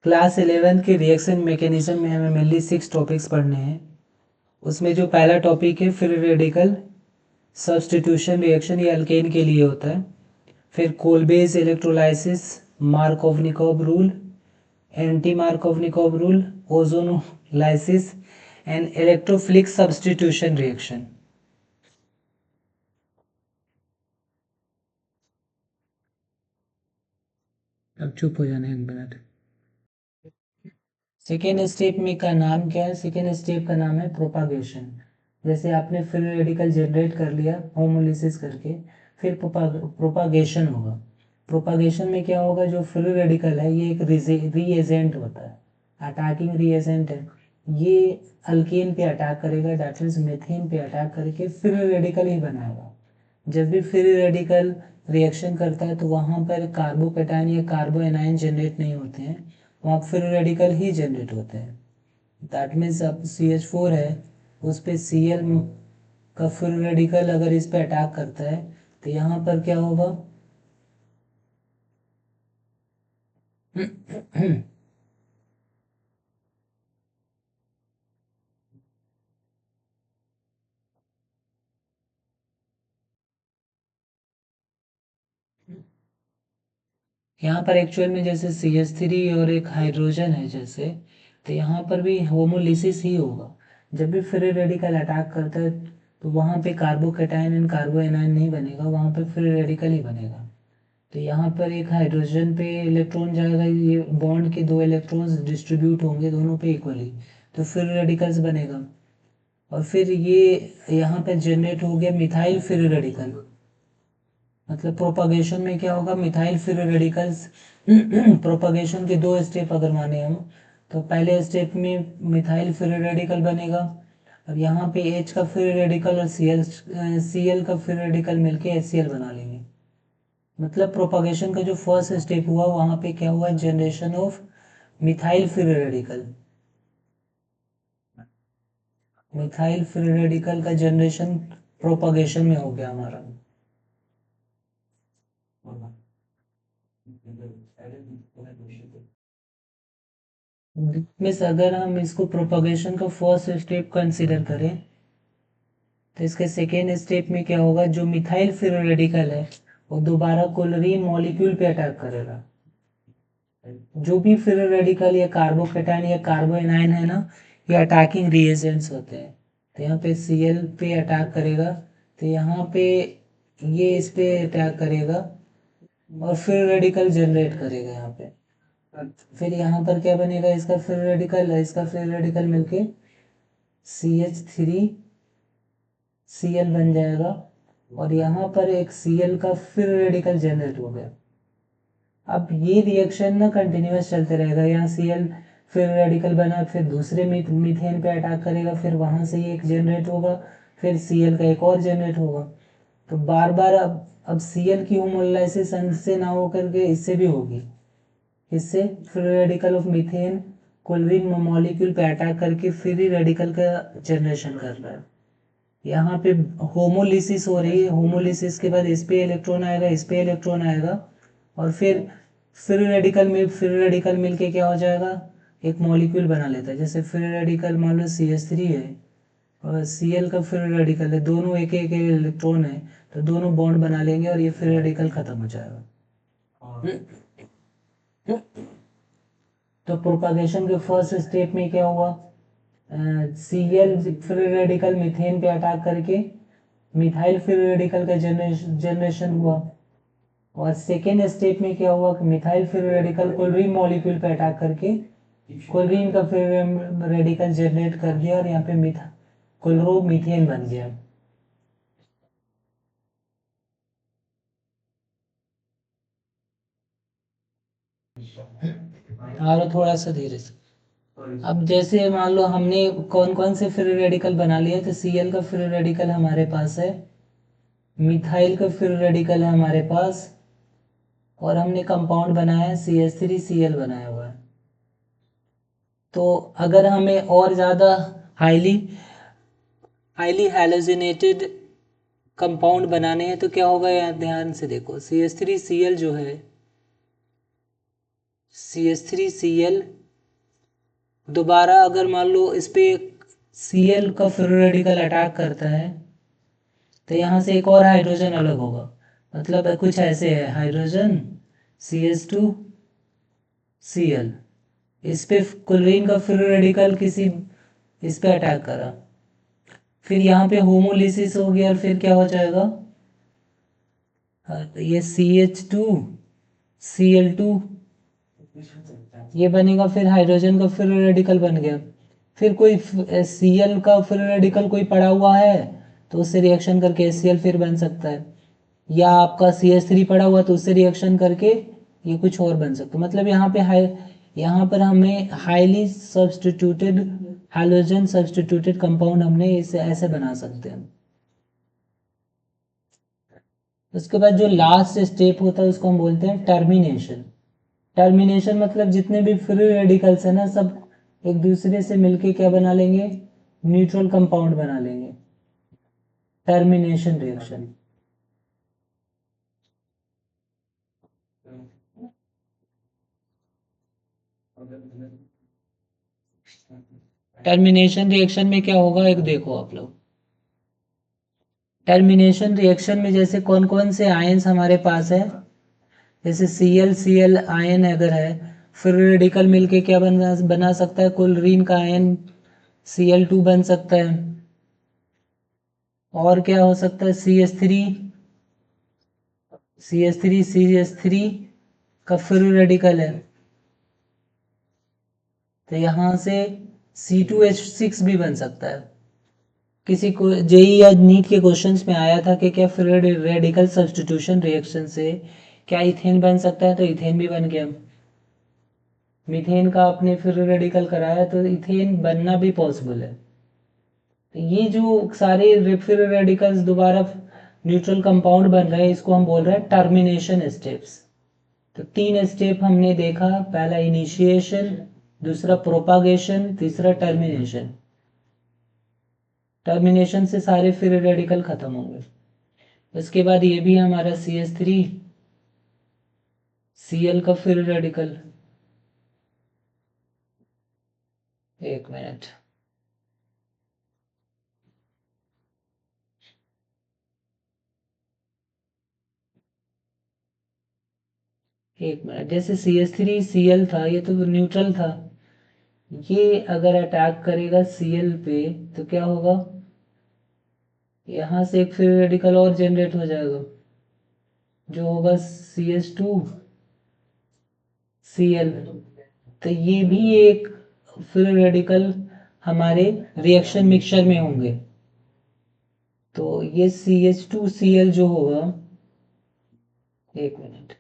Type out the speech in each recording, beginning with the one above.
Class 11 के reaction mechanism में हमें मेनली 6 टॉपिक्स पढ़ने हैं। उसमें जो पहला टॉपिक है फ्री रेडिकल सब्स्टिट्यूशन रिएक्शन, ये अल्केन के लिए होता है। फिर Kolbe's electrolysis, Markovnikov rule, anti Markovnikov rule, ozonolysis and electrophilic substitution reaction. अब चुप हो जाना 1 मिनट। सेकेंड स्टेप में का नाम क्या है? सेकेंड स्टेप का नाम है प्रोपागेशन। जैसे आपने फ्री रेडिकल जनरेट कर लिया होमोलिसिस करके, फिर प्रोपागेशन होगा। प्रोपागेशन में क्या होगा? जो फ्री रेडिकल है ये एक रीएजेंट होता है, अटैकिंग रीएजेंट है। ये अल्केन पे अटैक करेगा, दैट मीन्स मीथेन पे अटैक करके फ्री रेडिकल ही बनाएगा। जब भी फ्री रेडिकल रिएक्शन करता है तो वहाँ पर कार्बोकैटायन या कार्बोएनायन जनरेट नहीं होते हैं, वहाँ फ्री रेडिकल ही जनरेट होते हैं। दैट मीन्स अब CH4 है, उस पर Cl का फ्री रेडिकल अगर इस पे अटैक करता है तो यहाँ पर क्या होगा? यहाँ पर एक्चुअल में जैसे CH3 और एक हाइड्रोजन है जैसे, तो यहाँ पर भी होमोलिसिस ही होगा। जब भी फ्री रेडिकल अटैक करता है तो वहाँ पे कार्बोकैटायन एंड कार्बोएनायन नहीं बनेगा, वहाँ पे फ्री रेडिकल ही बनेगा। तो यहाँ पर एक हाइड्रोजन पे इलेक्ट्रॉन जाएगा, ये बॉन्ड के 2 इलेक्ट्रॉन्स डिस्ट्रीब्यूट होंगे दोनों पे इक्वली, तो फ्री रेडिकल्स बनेगा। और फिर ये यहाँ पे जनरेट हो गया मिथाइल फ्री रेडिकल। मतलब प्रोपागेशन में क्या होगा? मिथाइल फ्री रेडिकल्स प्रोपागेशन के 2 स्टेप अगर माने हम, तो पहले स्टेप में मिथाइल फ्री रेडिकल बनेगा और यहाँ पे H का फ्री रेडिकल और Cl का फ्री रेडिकल मिलके HCl बना लेंगे। मतलब प्रोपागेशन का जो फर्स्ट स्टेप हुआ वहाँ पे क्या हुआ? Generation of methyl free radical. Methyl free radical का जनरेशन प्रोपागेशन में हो गया हमारा। मिस अगर हम इसको प्रोपागेशन का फर्स्ट स्टेप कंसीडर करें तो इसके सेकेंड स्टेप में क्या होगा? जो मिथाइल फ्री रेडिकल है वो दोबारा क्लोरीन मॉलिक्यूल पे अटैक करेगा। जो भी फ्री रेडिकल या कार्बोकैटायन या कार्बोएनायन है ना, ये अटैकिंग रिएजेंट्स होते हैं। तो यहाँ पे Cl पे अटैक करेगा, तो यहाँ पे ये इस पे अटैक करेगा और फ्री रेडिकल जनरेट करेगा यहाँ पे। फिर यहाँ पर क्या बनेगा? इसका फ्री रेडिकल मिलके CH3 Cl बन जाएगा और यहाँ पर एक Cl का फ्री रेडिकल जनरेट हो गया। अब ये रिएक्शन ना कंटिन्यूस चलते रहेगा। यहाँ Cl फिर रेडिकल बना, फिर दूसरे मीथेन पे अटैक करेगा, फिर वहां से एक जनरेट होगा, फिर Cl का एक और जनरेट होगा। तो बार बार अब Cl की होमोलाइसिस से ना हो करके इससे भी होगी। इससे free radical of methane chlorine molecule पे अटैक करके फ्री रेडिकल का जनरेशन कर रहा है। यहाँ पे होमोलिसिस हो रही है, होमोलिसिस के बाद इस पे इलेक्ट्रॉन आएगा, इस पे इलेक्ट्रॉन आएगा और फिर फ्री रेडिकल मिलके क्या हो जाएगा? एक मॉलिक्यूल बना लेता है। जैसे फ्री रेडिकल मान लो CH3 है और Cl का फ्री रेडिकल है, दोनों एक एक इलेक्ट्रॉन है, तो दोनों बॉन्ड बना लेंगे और ये फ्री रेडिकल खत्म हो जाएगा। तो प्रोपागेशन के फर्स्ट स्टेप में क्या हुआ? Cl फ्री रेडिकल मीथेन पे अटैक करके मिथाइल फ्री रेडिकल का जनरेशन हुआ। और सेकेंड स्टेप में क्या हुआ कि methyl free radical chlorine molecule पे अटैक करके क्लोरीन का फ्री रेडिकल जनरेट कर दिया और यहाँ पे क्लोरोमीथेन बन गया। और थोड़ा सा धीरे से। अब जैसे मान लो हमने कौन कौन से फ्री रेडिकल बना लिए, तो Cl का फ्री रेडिकल हमारे पास है, मिथाइल का फ्री रेडिकल है हमारे पास, और हमने कंपाउंड बनाया है CH3Cl बनाया हुआ है। तो अगर हमें और ज़्यादा हाईली हाईली हैलोजिनेटेड कंपाउंड बनाने हैं तो क्या होगा? यार ध्यान से देखो, CH3Cl जो है CH3Cl, दोबारा अगर मान लो इस पे Cl का फ्री रेडिकल अटैक करता है तो यहाँ से एक और हाइड्रोजन अलग होगा, मतलब कुछ ऐसे है हाइड्रोजन CH2Cl, इस पे क्लोरीन का फ्री रेडिकल किसी इस पे अटैक करा, फिर यहाँ पे होमोलिसिस हो गया और फिर क्या हो जाएगा, ये CH2Cl2 ये बनेगा, फिर हाइड्रोजन का फ्री रेडिकल बन गया, फिर कोई Cl का फ्री रेडिकल कोई पड़ा हुआ है तो उससे रिएक्शन करके HCl फिर बन सकता है, या आपका CH3 पड़ा हुआ तो उससे रिएक्शन करके ये कुछ और बन सकता है। मतलब यहाँ पर हमें highly substituted hydrogen substituted compound हमने इसे ऐसे बना सकते हैं। उसके बाद जो लास्ट स्टेप होता है उसको हम बोलते हैं टर्मिनेशन। टर्मिनेशन मतलब जितने भी फ्री रेडिकल्स है ना, सब एक दूसरे से मिलके क्या बना लेंगे, न्यूट्रल कंपाउंड बना लेंगे, टर्मिनेशन रिएक्शन। टर्मिनेशन रिएक्शन में क्या होगा, एक देखो आप लोग, टर्मिनेशन रिएक्शन में जैसे कौन कौन से आयंस हमारे पास है, जैसे Cl आयन अगर है, फ्री रेडिकल मिलके क्या बना सकता है, क्लोरीन का आयन Cl2 बन सकता है, और क्या हो सकता है CH3 का फ्री रेडिकल है तो यहाँ से C2H6 भी बन सकता है। किसी को जेई या नीट के क्वेश्चंस में आया था कि क्या फ्री रेडिकल सब्स्टिट्यूशन रिएक्शन से क्या इथेन बन सकता है, तो इथेन भी बन गया। मीथेन का आपने फ्री रेडिकल कराया तो इथेन बनना भी पॉसिबल है। ये जो सारे फ्री रेडिकल्स दोबारा न्यूट्रल कंपाउंड बन रहे हैं इसको हम बोल रहे हैं टर्मिनेशन स्टेप्स। तो 3 स्टेप हमने देखा, पहला इनिशिएशन, दूसरा प्रोपागेशन, तीसरा टर्मिनेशन। टर्मिनेशन से सारे फ्री रेडिकल खत्म होंगे। उसके बाद ये भी हमारा CH3Cl का फ्री रेडिकल, एक मिनट, जैसे CH3Cl था ये तो न्यूट्रल था, ये अगर अटैक करेगा Cl पे तो क्या होगा, यहाँ से एक फ्री रेडिकल और जनरेट हो जाएगा जो होगा CH2Cl, तो ये भी एक फ्री रेडिकल हमारे रिएक्शन मिक्सचर में होंगे। तो ये CH2Cl जो होगा, एक मिनट,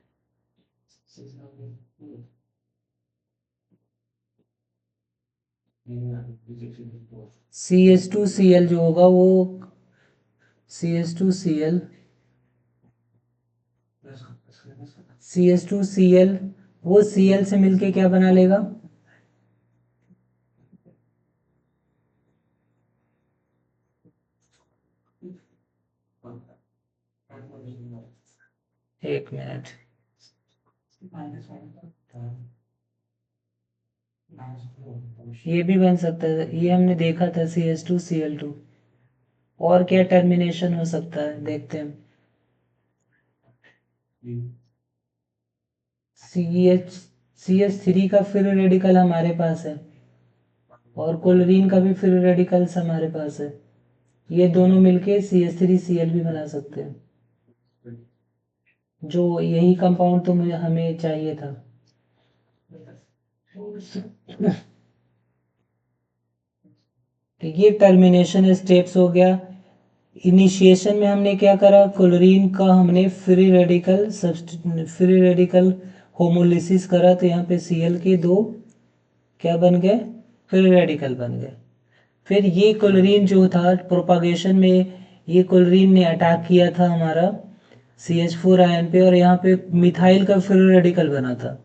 CH2Cl जो होगा वो CH2Cl CH2Cl वो Cl से मिलके क्या बना लेगा, एक मिनट, ये भी बन सकता है, ये हमने देखा था CH2Cl2। और क्या टर्मिनेशन हो सकता है देखते हैं। CH3 का फ्री रेडिकल हमारे पास है और क्लोरीन का भी फ्री रेडिकल्स हमारे पास है, ये दोनों मिलके CH3Cl भी बना सकते हैं, जो यही कंपाउंड तो मुझे हमें चाहिए था। तो ये टर्मिनेशन स्टेप्स हो गया। इनिशिएशन में हमने क्या करा, क्लोरीन का हमने फ्री रेडिकल होमोलिसिस करा तो यहाँ पे Cl के दो क्या बन गए, फ्री रेडिकल बन गए। फिर ये क्लोरीन जो था प्रोपागेशन में, ये क्लोरीन ने अटैक किया था हमारा CH4 आयन पे और यहाँ पे मिथाइल का फ्री रेडिकल बना था,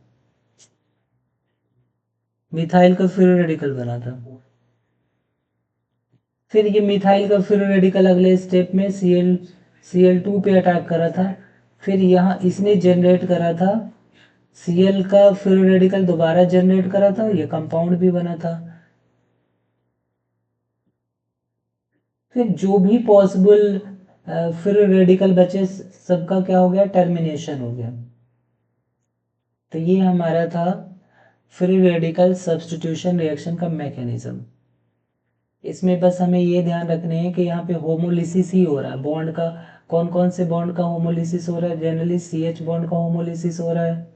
मिथाइल का फ्री रेडिकल बना था। फिर ये मिथाइल का फ्री रेडिकल अगले स्टेप में Cl2 पे अटैक करा था, फिर यहाँ इसने जनरेट करा था Cl का फ्री रेडिकल दोबारा जनरेट करा था, ये कंपाउंड भी बना था। फिर जो भी पॉसिबल फ्री रेडिकल बचे सबका क्या हो गया, टर्मिनेशन हो गया। तो ये हमारा था फ्री रेडिकल सब्स्टिट्यूशन रिएक्शन का मैकेनिज्म। इसमें बस हमें ये ध्यान रखने हैं कि यहाँ पे होमोलिसिस ही हो रहा है बॉन्ड का। कौन कौन से बॉन्ड का होमोलिसिस हो रहा है, जनरली CH बॉन्ड का होमोलिसिस हो रहा है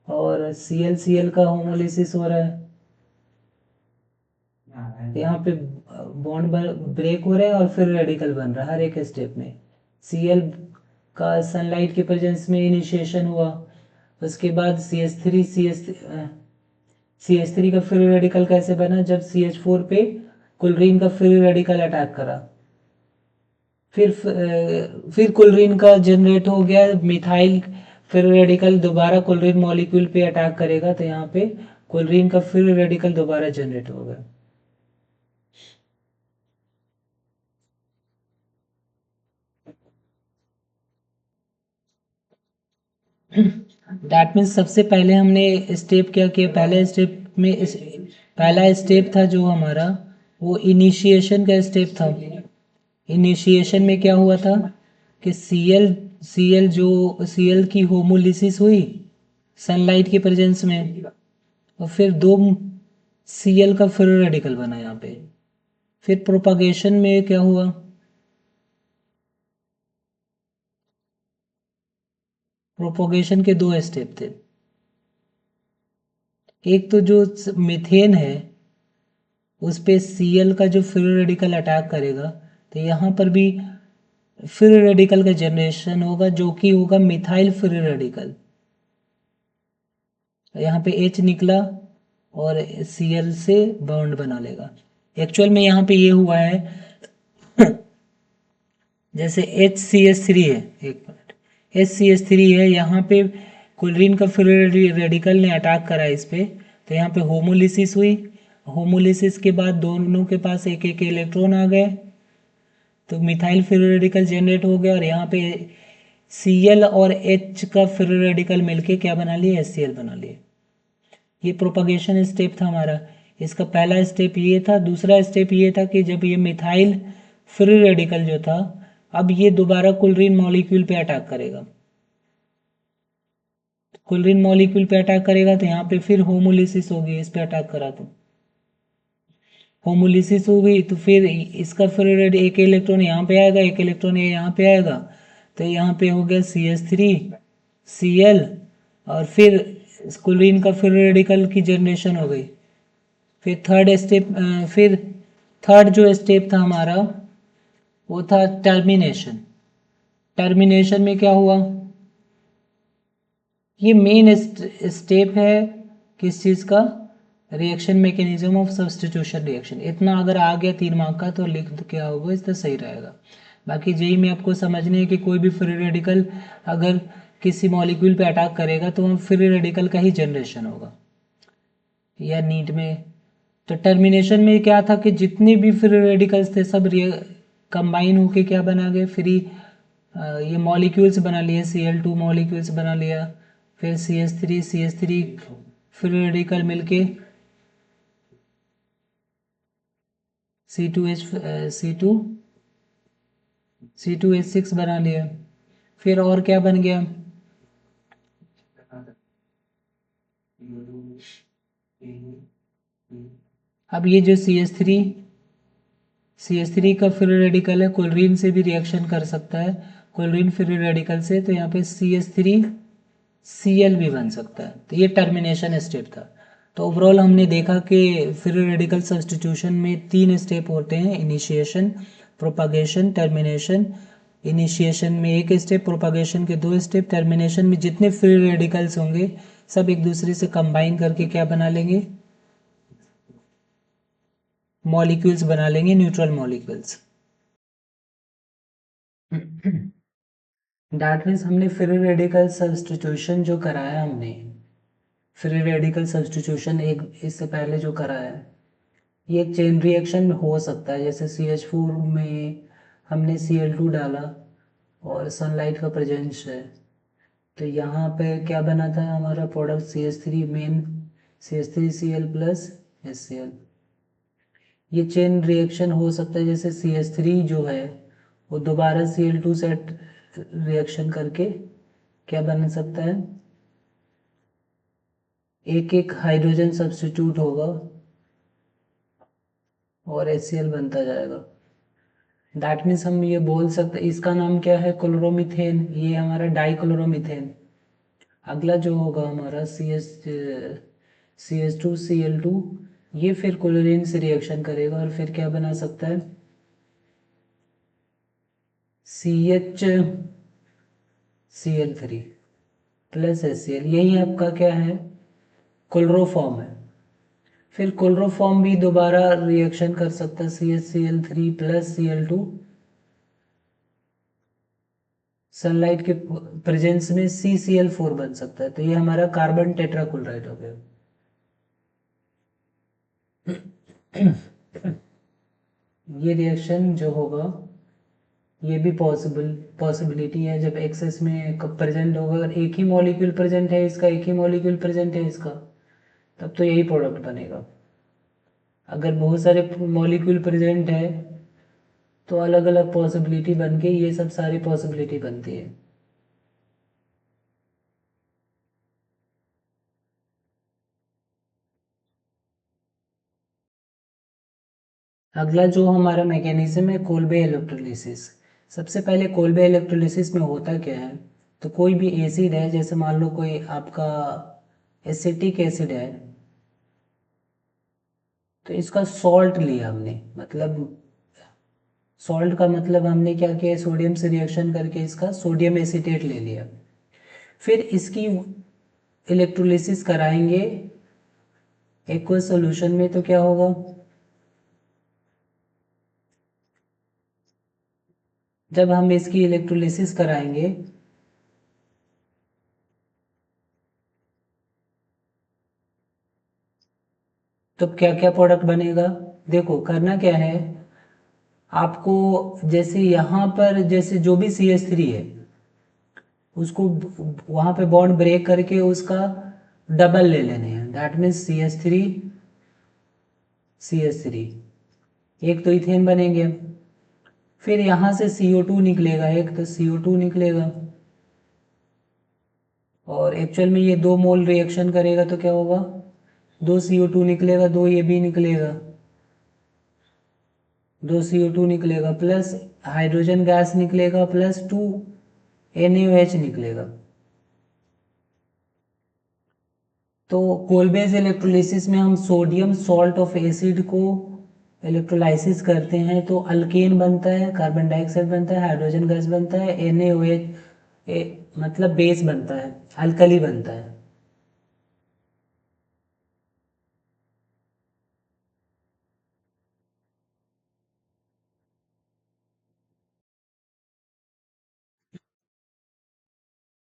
और Cl का होमोलिसिस हो रहा है। यहाँ पे बॉन्ड ब्रेक हो रहे हैं और फिर रेडिकल बन रहा है हर एक स्टेप में। Cl का सनलाइट के प्रेजेंस में इनिशिएशन हुआ, उसके बाद CH3 का फ्री रेडिकल कैसे बना, जब CH4 पे क्लोरीन का फ्री रेडिकल अटैक करा। फिर क्लोरीन का जनरेट हो गया मिथाइल फ्री रेडिकल, दोबारा क्लोरीन मॉलिक्यूल पे अटैक करेगा तो यहाँ पे क्लोरीन का फ्री रेडिकल दोबारा जनरेट होगा। दैट मीन्स सबसे पहले हमने स्टेप क्या किया, पहले स्टेप में पहला स्टेप था जो हमारा वो इनिशिएशन का स्टेप था। इनिशिएशन में क्या हुआ था कि Cl की होमोलिसिस हुई सनलाइट की प्रेजेंस में और फिर दो Cl का फ्री रेडिकल बना यहाँ पे। फिर प्रोपागेशन में क्या हुआ, प्रोपोगेशन के दो स्टेप थे। एक तो जो मीथेन है उस पे Cl का जो फ्री रेडिकल अटैक करेगा तो यहाँ पर भी फ्री रेडिकल का जनरेशन होगा जो कि होगा मिथाइल फ्री रेडिकल। यहाँ पे H निकला और Cl से बॉन्ड बना लेगा। एक्चुअल में यहाँ पे ये हुआ है जैसे HCH3 है, एक मिनट, HCH3 है, यहाँ पे क्लोरीन का फ्री रेडिकल ने अटैक करा इस पे तो यहाँ पे होमोलिसिस हुई। होमोलिसिस के बाद दोनों के पास एक एक इलेक्ट्रॉन आ गए तो मिथाइल फ्री रेडिकल जनरेट हो गया और यहाँ पे Cl और H का फ्री रेडिकल मिलके क्या बना लिए, HCl बना लिए। ये प्रोपगेशन स्टेप था हमारा। इसका पहला स्टेप ये था। दूसरा स्टेप ये था कि जब ये मिथाइल फ्री रेडिकल जो था अब ये दोबारा क्लोरीन मॉलिक्यूल पे अटैक करेगा। क्लोरीन मॉलिक्यूल पे अटैक करेगा तो यहाँ पे फिर होमोलिसिस होगी, इस पे अटैक करा तो होमोलिसिस हो गई तो फिर इसका फिर एक इलेक्ट्रॉन यहाँ पे आएगा, एक इलेक्ट्रॉन ये यहाँ पे आएगा तो यहाँ पे हो गया CH3 Cl और फिर क्लोरीन का फिर रेडिकल की जनरेशन हो गई। फिर थर्ड जो स्टेप था हमारा वो था टर्मिनेशन। टर्मिनेशन में क्या हुआ, ये मेन स्टेप है किस चीज़ का, reaction mechanism of substitution reaction. इतना अगर आ गया 3 मार्क का तो लिख क्या होगा इससे सही रहेगा। बाकी जेई में आपको समझने है कि कोई भी फ्री रेडिकल अगर किसी मॉलिक्यूल पे अटैक करेगा तो वहाँ फ्री रेडिकल का ही जनरेशन होगा। या नीट में तो टर्मिनेशन में क्या था कि जितने भी फ्री रेडिकल्स थे सब कंबाइन होके क्या बना गए, फ्री ये मॉलिक्यूल्स बना लिए, Cl2 मॉलिक्यूल्स बना लिया। फिर CH3 फ्री रेडिकल मिलके C2H C2H6 बना लिया। फिर और क्या बन गया, अब ये जो CH3 का फ्री रेडिकल है क्लोरीन से भी रिएक्शन कर सकता है, क्लोरीन फ्री रेडिकल से, तो यहाँ पे CH3 Cl भी बन सकता है। तो ये टर्मिनेशन स्टेप था। तो ओवरऑल हमने देखा कि फ्री रेडिकल सब्स्टिट्यूशन में 3 स्टेप होते हैं, इनिशिएशन, प्रोपागेशन, टर्मिनेशन। इनिशिएशन में एक स्टेप, प्रोपागेशन के 2 स्टेप, टर्मिनेशन में जितने फ्री रेडिकल्स होंगे सब एक दूसरे से कंबाइन करके क्या बना लेंगे, मॉलिक्यूल्स बना लेंगे, न्यूट्रल मॉलिक्यूल्स। दैट मीन्स हमने फ्री रेडिकल सब्स्टिट्यूशन जो कराया हमने, फ्री रेडिकल सब्स्टिट्यूशन एक इससे पहले जो कराया है ये एक चेन रिएक्शन हो सकता है। जैसे CH4 में हमने Cl2 डाला और सनलाइट का प्रेजेंस है तो यहाँ पे क्या बना था हमारा product CH3 main CH3Cl plus HCl। ये चेन रिएक्शन हो सकता है, जैसे CH3 जो है वो दोबारा Cl2 से रिएक्शन करके क्या बन सकता है, एक एक हाइड्रोजन सब्स्टिट्यूट होगा और HCl बनता जाएगा। दैट मीन्स हम ये बोल सकते, इसका नाम क्या है, क्लोरोमीथेन, ये हमारा डाइक्लोरोमीथेन। अगला जो होगा हमारा CH2Cl2, ये फिर क्लोरीन से रिएक्शन करेगा और फिर क्या बना सकता है, CHCl3 प्लस HCl। यही आपका क्या है, क्लोरोफॉर्म है। फिर क्लोरोफॉर्म भी दोबारा रिएक्शन कर सकता है, CHCl3 प्लस Cl2 सनलाइट के प्रेजेंस में CCl4 बन सकता है। तो ये हमारा कार्बन टेट्राक्लोराइड हो गया। ये रिएक्शन जो होगा ये भी पॉसिबिलिटी है, जब एक्सेस में प्रेजेंट होगा, अगर एक ही मॉलिक्यूल प्रेजेंट है इसका, एक ही मॉलिक्यूल प्रेजेंट है इसका, तब तो यही प्रोडक्ट बनेगा। अगर बहुत सारे मॉलिक्यूल प्रेजेंट है तो अलग अलग पॉसिबिलिटी बन के ये सब सारी पॉसिबिलिटी बनती है। अगला जो हमारा मैकेनिज्म है, कोल्बे इलेक्ट्रोलिसिस। सबसे पहले कोल्बे इलेक्ट्रोलिसिस में होता क्या है, तो कोई भी एसिड है, जैसे मान लो कोई आपका एसिटिक एसिड है, तो इसका सॉल्ट लिया हमने, मतलब सॉल्ट का मतलब हमने क्या किया, सोडियम से रिएक्शन करके इसका सोडियम एसीटेट ले लिया। फिर इसकी इलेक्ट्रोलिसिस कराएंगे एक्वस सॉल्यूशन में, तो क्या होगा, जब हम इसकी इलेक्ट्रोलिसिस कराएंगे तो क्या क्या प्रोडक्ट बनेगा। देखो करना क्या है आपको, जैसे यहाँ पर जैसे जो भी CH3 है उसको वहाँ पे बॉन्ड ब्रेक करके उसका डबल ले लेने हैं। दैट मीन्स CH3 एक तो इथेन बनेंगे। फिर यहाँ से CO2 निकलेगा, एक तो CO2 निकलेगा, और एक्चुअल में ये 2 मोल रिएक्शन करेगा तो क्या होगा, 2 CO2 निकलेगा, 2 ये भी निकलेगा, 2 CO2 निकलेगा, प्लस हाइड्रोजन गैस निकलेगा, प्लस 2 NaOH निकलेगा। तो कोलबेज इलेक्ट्रोलिसिस में हम सोडियम सॉल्ट ऑफ एसिड को इलेक्ट्रोलाइसिस करते हैं तो अल्केन बनता है, कार्बन डाइऑक्साइड बनता है, हाइड्रोजन गैस बनता है, NaOH मतलब बेस बनता है, अल्कली बनता है।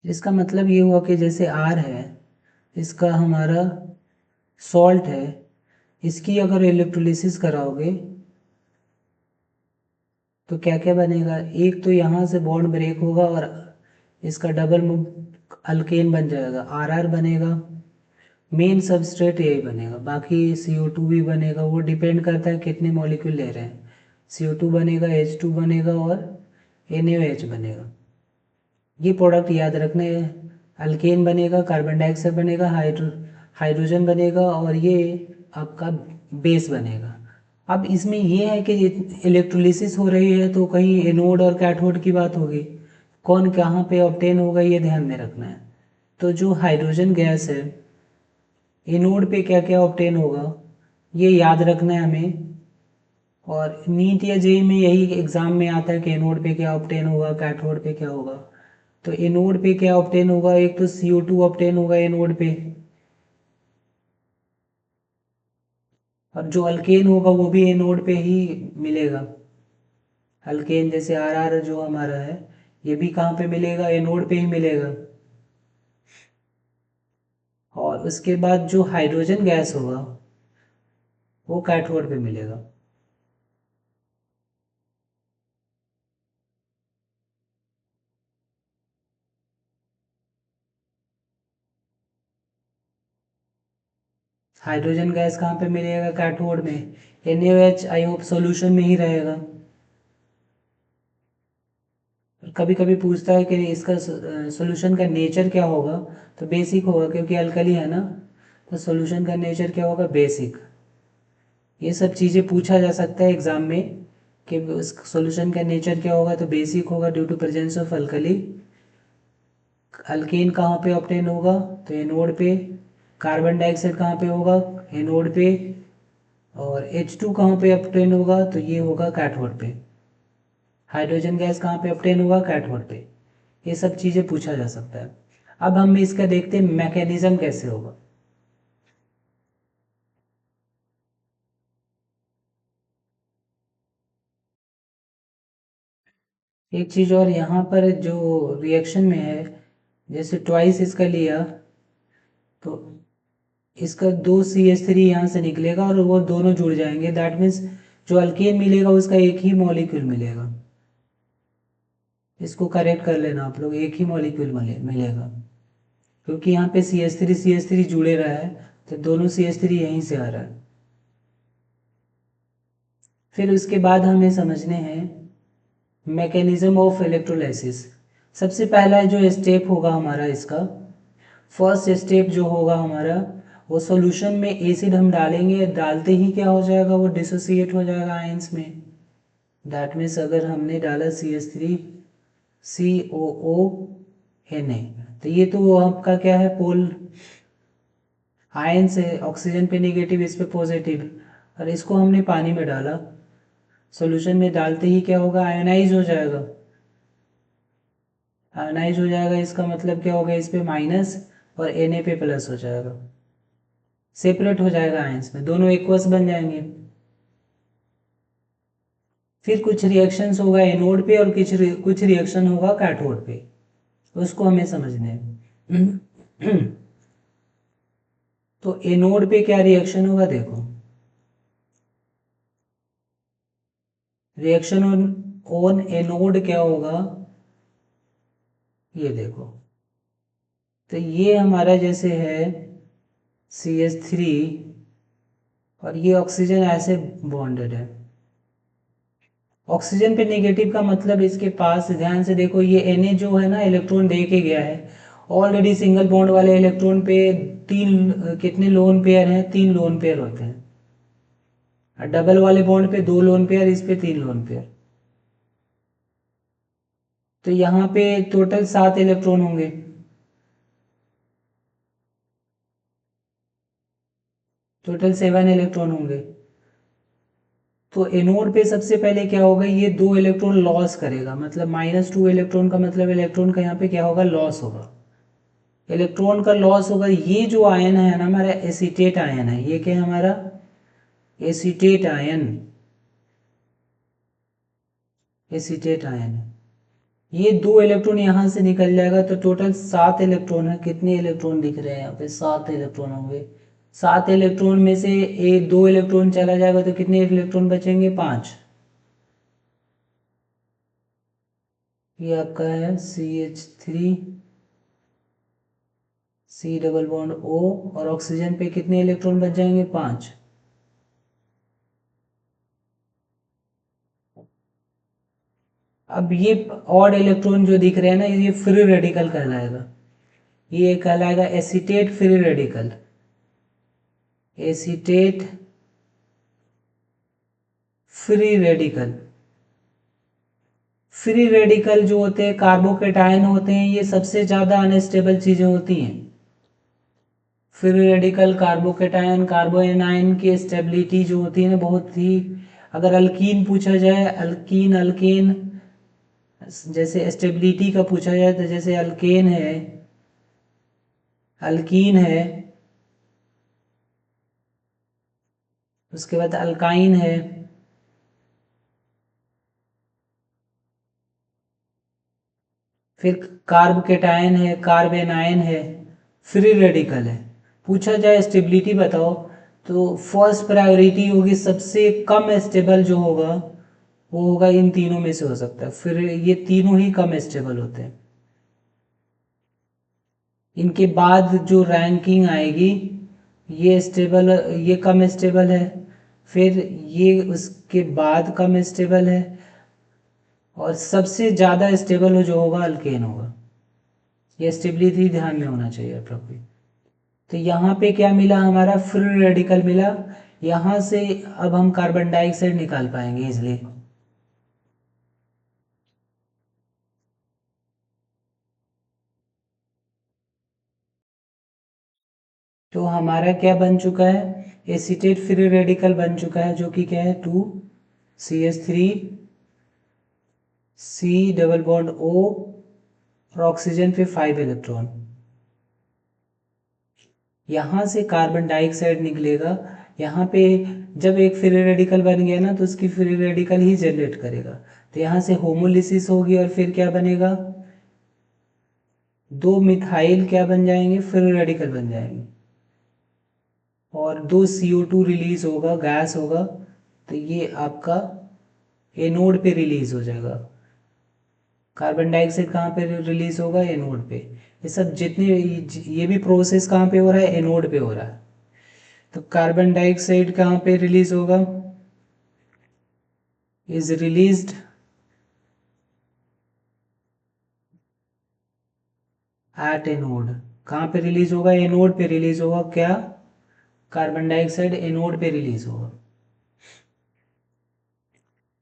इसका मतलब ये हुआ कि जैसे R है, इसका हमारा सॉल्ट है, इसकी अगर इलेक्ट्रोलिसिस कराओगे तो क्या क्या बनेगा, एक तो यहाँ से बॉन्ड ब्रेक होगा और इसका डबल अल्केन बन जाएगा, RR बनेगा। मेन सबस्ट्रेट यही बनेगा, बाकी CO2 भी बनेगा, वो डिपेंड करता है कितने मॉलिक्यूल ले रहे हैं। CO2 बनेगा, H2 बनेगा और NaOH बनेगा। ये प्रोडक्ट याद रखना है, अल्केन बनेगा, कार्बन डाइऑक्साइड बनेगा, हाइड्रोजन बनेगा और ये आपका बेस बनेगा। अब इसमें ये है कि इलेक्ट्रोलिसिस हो रही है तो कहीं एनोड और कैथोड की बात होगी, कौन कहाँ पे ऑब्टेन होगा ये ध्यान में रखना है। तो जो हाइड्रोजन गैस है, एनोड पे क्या क्या ऑब्टेन होगा ये याद रखना है हमें। और नीट या जेई में यही एग्जाम में आता है कि एनोड पे क्या ऑब्टेन होगा, कैथोड पे क्या होगा। तो एनोड पे क्या ऑब्टेन होगा, एक तो CO2 ऑब्टेन होगा एनोड पे, और जो अल्केन होगा वो भी एनोड पे ही मिलेगा। अल्केन जैसे RR जो हमारा है, ये भी कहाँ पे मिलेगा, एनोड पे ही मिलेगा। और उसके बाद जो हाइड्रोजन गैस होगा वो कैथोड पे मिलेगा। हाइड्रोजन गैस कहाँ पे मिलेगा? कैथोड में। NaOH आई होप सॉल्यूशन में ही रहेगा। कभी कभी पूछता है कि इसका सॉल्यूशन का नेचर क्या होगा, तो बेसिक होगा क्योंकि अल्कली है ना, तो सॉल्यूशन का नेचर क्या होगा? बेसिक। ये सब चीज़ें पूछा जा सकता है एग्जाम में कि उस सॉल्यूशन का नेचर क्या होगा, तो बेसिक होगा due to presence of alkali. Alkane कहाँ पे ऑब्टेन होगा? तो एनोड पे। कार्बन डाइऑक्साइड कहाँ पे होगा? एनोड पे। और H2 कहाँ पे ऑब्टेन होगा? तो ये होगा कैथोड पे। हाइड्रोजन गैस कहाँ पे ऑब्टेन होगा? कैथोड पे। ये सब चीज़ें पूछा जा सकता है। अब हम इसका देखते हैं मैकेनिज्म कैसे होगा। एक चीज़ और यहाँ पर जो रिएक्शन में है, जैसे ट्वाइस इसका लिया तो इसका 2 CH3 यहाँ से निकलेगा और वो दोनों जुड़ जाएंगे। दैट मीन्स जो अल्केन मिलेगा उसका एक ही मॉलिक्यूल मिलेगा। इसको करेक्ट कर लेना आप लोग, एक ही मॉलिक्यूल मिलेगा क्योंकि यहाँ पे CH3 जुड़े रहा है, तो दोनों CH3 यहीं से आ रहा है। फिर उसके बाद हमें समझने हैं मैकेनिज्म ऑफ इलेक्ट्रोलाइसिस। सबसे पहला जो स्टेप होगा हमारा इसका, फर्स्ट स्टेप जो होगा हमारा, वो सॉल्यूशन में एसिड हम डालेंगे, डालते ही क्या हो जाएगा? वो डिसोसिएट हो जाएगा आयंस में। दैट मीन्स अगर हमने डाला CH3 COO Na, तो ये तो आपका क्या है? पोल आयंस है, ऑक्सीजन पे नेगेटिव, इस पे पॉजिटिव। और इसको हमने पानी में डाला, सॉल्यूशन में डालते ही क्या होगा? आयोनाइज हो जाएगा। आयोनाइज हो जाएगा इसका मतलब क्या होगा? इस पे माइनस और Na पे प्लस हो जाएगा, सेपरेट हो जाएगा आयंस में, दोनों एक्वस बन जाएंगे। फिर कुछ रिएक्शंस होगा एनोड पे और कुछ रिएक्शन होगा कैथोड पे, उसको हमें समझने हैं। तो एनोड पे क्या रिएक्शन होगा? देखो, रिएक्शन ऑन एनोड क्या होगा? ये देखो, तो ये हमारा जैसे है CH3 और ये ऑक्सीजन ऐसे बॉन्डेड है। ऑक्सीजन पे नेगेटिव का मतलब इसके पास, ध्यान से देखो, ये Na जो है ना, इलेक्ट्रॉन दे के गया है। ऑलरेडी सिंगल बॉन्ड वाले इलेक्ट्रॉन पे तीन कितने लोन पेयर हैं? 3 लोन पेयर होते हैं। और डबल वाले बॉन्ड पे 2 लोन पेयर, इस पे 3 लोन पेयर। तो यहाँ पे टोटल 7 इलेक्ट्रॉन होंगे। टोटल 7 इलेक्ट्रॉन होंगे। तो एनोड पे सबसे पहले क्या होगा? ये 2 इलेक्ट्रॉन लॉस करेगा, मतलब -2 इलेक्ट्रॉन का मतलब इलेक्ट्रॉन का यहाँ पे क्या होगा? लॉस होगा। इलेक्ट्रॉन का लॉस होगा। ये जो आयन है ना हमारा, एसीटेट आयन है। ये क्या है हमारा? Acetate ion. एसीटेट आयन है। ये 2 इलेक्ट्रॉन यहाँ से निकल जाएगा, तो टोटल 7 इलेक्ट्रॉन है। कितने इलेक्ट्रॉन दिख रहे हैं यहाँ पे? 7 इलेक्ट्रॉन होंगे। 7 इलेक्ट्रॉन में से 2 इलेक्ट्रॉन चला जाएगा, तो कितने इलेक्ट्रॉन बचेंगे? 5। ये आपका है CH3 C double bond O, और ऑक्सीजन पे कितने इलेक्ट्रॉन बच जाएंगे? 5। अब ये ऑड इलेक्ट्रॉन जो दिख रहे हैं ना, ये फ्री रेडिकल कहलाएगा। ये कहलाएगा acetate free radical. Acetate free radical. Free radical जो होते हैं, कार्बोकेटायन होते हैं, ये सबसे ज़्यादा अनस्टेबल चीज़ें होती हैं। फ्री रेडिकल, कार्बोकेटायन, कार्बोएनायन की स्टेबिलिटी जो होती है ना, बहुत ही, अगर अल्कीन पूछा जाए, अल्कीन अल्केन, जैसे स्टेबिलिटी का पूछा जाए, तो जैसे अल्केन है, अल्कीन है, उसके बाद अल्काइन है, फिर कार्ब केटायन है, कार्ब एनायन है, फ्री रेडिकल है। पूछा जाए स्टेबिलिटी बताओ, तो फर्स्ट प्रायोरिटी होगी, सबसे कम स्टेबल जो होगा वो होगा इन तीनों में से हो सकता है। फिर ये तीनों ही कम स्टेबल होते हैं। इनके बाद जो रैंकिंग आएगी, ये स्टेबल, ये कम स्टेबल है, फिर ये उसके बाद कम स्टेबल है, और सबसे ज़्यादा स्टेबल जो होगा अल्केन होगा। ये स्टेबिलिटी ध्यान में होना चाहिए आप लोग को। तो यहाँ पे क्या मिला, हमारा फ्री रेडिकल मिला। यहाँ से अब हम कार्बन डाइऑक्साइड निकाल पाएंगे इसलिए। तो हमारा क्या बन चुका है, एसीटेट फ्री रेडिकल बन चुका है, जो कि क्या है 2 CH3 C double bond O और ऑक्सीजन पे 5 इलेक्ट्रॉन। यहाँ से कार्बन डाइऑक्साइड निकलेगा। यहाँ पे जब एक फ्री रेडिकल बन गया ना, तो उसकी फ्री रेडिकल ही जनरेट करेगा। तो यहाँ से होमोलिसिस होगी और फिर क्या बनेगा, 2 मिथाइल क्या बन जाएंगे, फ्री रेडिकल बन जाएंगे, और 2 CO2 रिलीज होगा, गैस होगा। तो ये आपका एनोड पे रिलीज हो जाएगा। कार्बन डाइऑक्साइड कहाँ पे रिलीज होगा, एनोड पे। ये सब जितने, ये भी प्रोसेस कहाँ पे हो रहा है, एनोड पे हो रहा है। तो कार्बन डाइऑक्साइड कहाँ पे रिलीज होगा, इज रिलीज्ड एट एनोड। कहाँ पे रिलीज होगा, एनोड पे रिलीज होगा। क्या, कार्बन डाइऑक्साइड एनोड पे रिलीज होगा।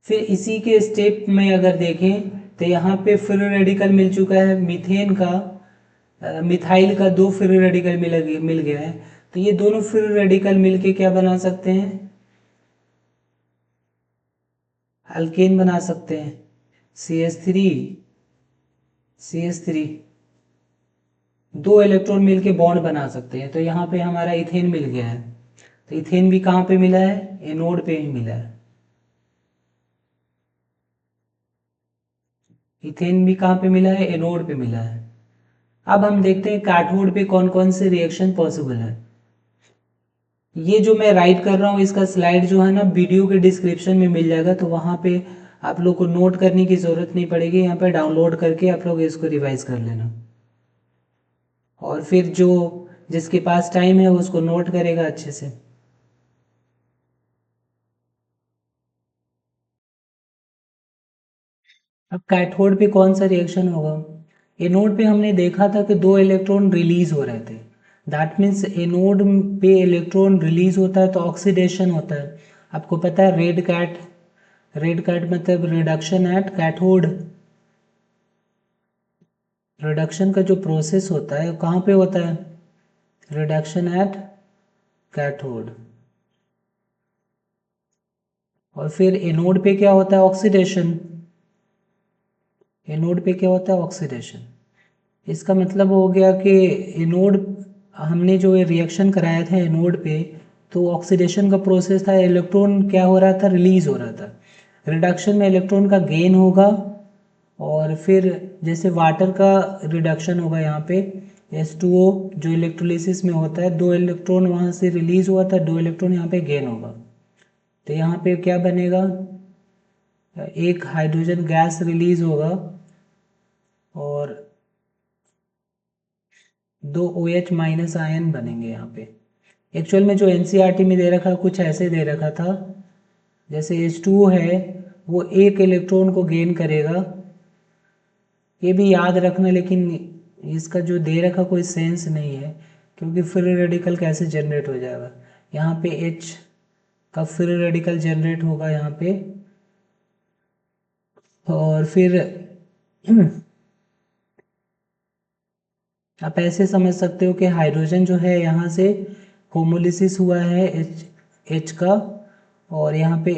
फिर इसी के स्टेप में अगर देखें तो यहाँ पे फ्री रेडिकल मिल चुका है मीथेन का, मिथाइल का 2 फ्री रेडिकल मिल गया है। तो ये दोनों फ्री रेडिकल मिलके क्या बना सकते हैं, अल्केन बना सकते हैं। CH3 दो इलेक्ट्रॉन मिलके बॉन्ड बना सकते हैं। तो यहाँ पे हमारा इथेन मिल गया है। तो इथेन भी कहाँ पे मिला है, एनोड पे ही मिला है। इथेन भी कहाँ पे मिला है, एनोड पे मिला है। अब हम देखते हैं कैथोड पे कौन कौन से रिएक्शन पॉसिबल है। ये जो मैं राइट कर रहा हूँ इसका स्लाइड जो है ना, वीडियो के डिस्क्रिप्शन में मिल जाएगा। तो वहाँ पे आप लोग को नोट करने की ज़रूरत नहीं पड़ेगी, यहाँ पे डाउनलोड करके आप लोग इसको रिवाइज कर लेना। और फिर जो जिसके पास टाइम है वो उसको नोट करेगा अच्छे से। अब कैथोड पे कौन सा रिएक्शन होगा, एनोड पे हमने देखा था कि 2 इलेक्ट्रॉन रिलीज हो रहे थे। दैट मीन्स एनोड पे इलेक्ट्रॉन रिलीज होता है तो ऑक्सीडेशन होता है। आपको पता है रेड कैट मतलब रिडक्शन एट कैथोड। रिडक्शन का जो प्रोसेस होता है वो कहाँ पे होता है, रिडक्शन एट कैथोड। और फिर एनोड पे क्या होता है, ऑक्सीडेशन। एनोड पे क्या होता है, ऑक्सीडेशन। इसका मतलब हो गया कि एनोड, हमने जो ये रिएक्शन कराया था एनोड पे, तो ऑक्सीडेशन का प्रोसेस था, इलेक्ट्रॉन क्या हो रहा था, रिलीज हो रहा था। रिडक्शन में इलेक्ट्रॉन का गेन होगा, और फिर जैसे वाटर का रिडक्शन होगा यहाँ पे, H2O जो इलेक्ट्रोलिसिस में होता है, 2 इलेक्ट्रॉन वहाँ से रिलीज हुआ था, 2 इलेक्ट्रॉन यहाँ पे गेन होगा। तो यहाँ पे क्या बनेगा, एक हाइड्रोजन गैस रिलीज होगा और 2 OH- आयन बनेंगे यहाँ पे। एक्चुअल में जो NCERT में दे रखा कुछ ऐसे दे रखा था, जैसे H2O है वो 1 इलेक्ट्रॉन को गेन करेगा। ये भी याद रखना, लेकिन इसका जो दे रखा कोई सेंस नहीं है, क्योंकि फ्री रेडिकल कैसे जनरेट हो जाएगा। यहाँ पे H का फ्री रेडिकल जनरेट होगा यहाँ पे, और फिर आप ऐसे समझ सकते हो कि हाइड्रोजन जो है यहाँ से होमोलिसिस हुआ है H का, और यहाँ पे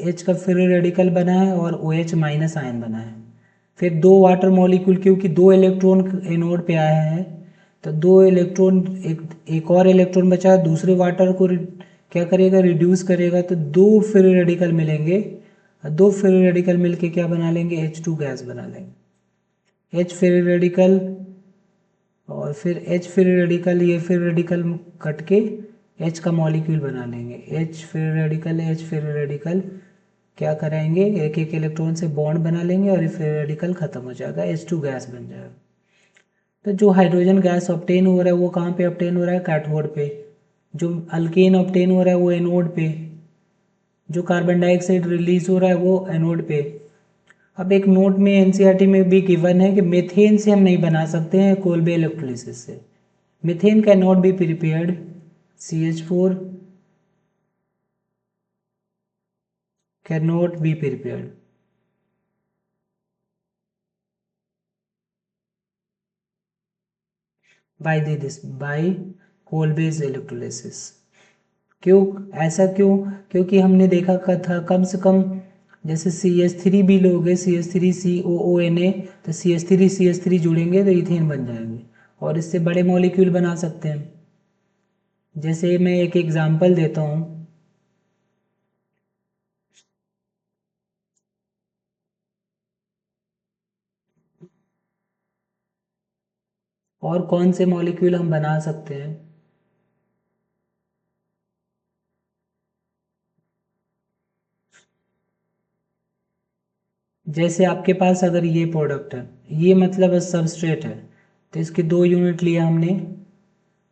H का फ्री रेडिकल बना है और OH- आयन बना है। फिर 2 वाटर मॉलिक्यूल, क्योंकि 2 इलेक्ट्रॉन एनोड पे आया है, तो 2 इलेक्ट्रॉन, एक और इलेक्ट्रॉन बचा, दूसरे वाटर को क्या करेगा, रिड्यूस करेगा। तो 2 फ्री रेडिकल मिलेंगे, 2 फ्री रेडिकल मिलके क्या बना लेंगे, H2 गैस बना लेंगे। H फ्री रेडिकल और फिर H फ्री रेडिकल, ये फ्री रेडिकल कट के H का मॉलिक्यूल बना लेंगे। H फ्री रेडिकल क्या कराएंगे, एक एक इलेक्ट्रॉन से बॉन्ड बना लेंगे और ये फ्री रेडिकल खत्म हो जाएगा, H2 गैस बन जाएगा। तो जो हाइड्रोजन गैस ऑब्टेन हो रहा है वो कहाँ पे ऑब्टेन हो रहा है? कैथोड पे। जो अल्केन ऑब्टेन हो रहा है वो एनोड पे। जो कार्बन डाइऑक्साइड रिलीज हो रहा है वो एनोड पे। अब एक नोट में एनसीईआरटी में भी गिवन है कि मीथेन से हम नहीं बना सकते हैं कोलबे इलेक्ट्रोलिसिस से। Methane can not be prepared CH4 can not be prepared by Kolbe's electrolysis. क्यों? ऐसा क्यों? क्योंकि हमने देखा था कम से कम जैसे CH3 भी लोगे CH3COONA, तो CH3 जुड़ेंगे तो इथेन बन जाएंगे और इससे बड़े मॉलिक्यूल बना सकते हैं। जैसे मैं एक एग्जांपल देता हूँ। और कौन से मॉलिक्यूल हम बना सकते हैं? जैसे आपके पास अगर ये प्रोडक्ट है, ये मतलब सबस्ट्रेट है, तो इसके 2 यूनिट लिया हमने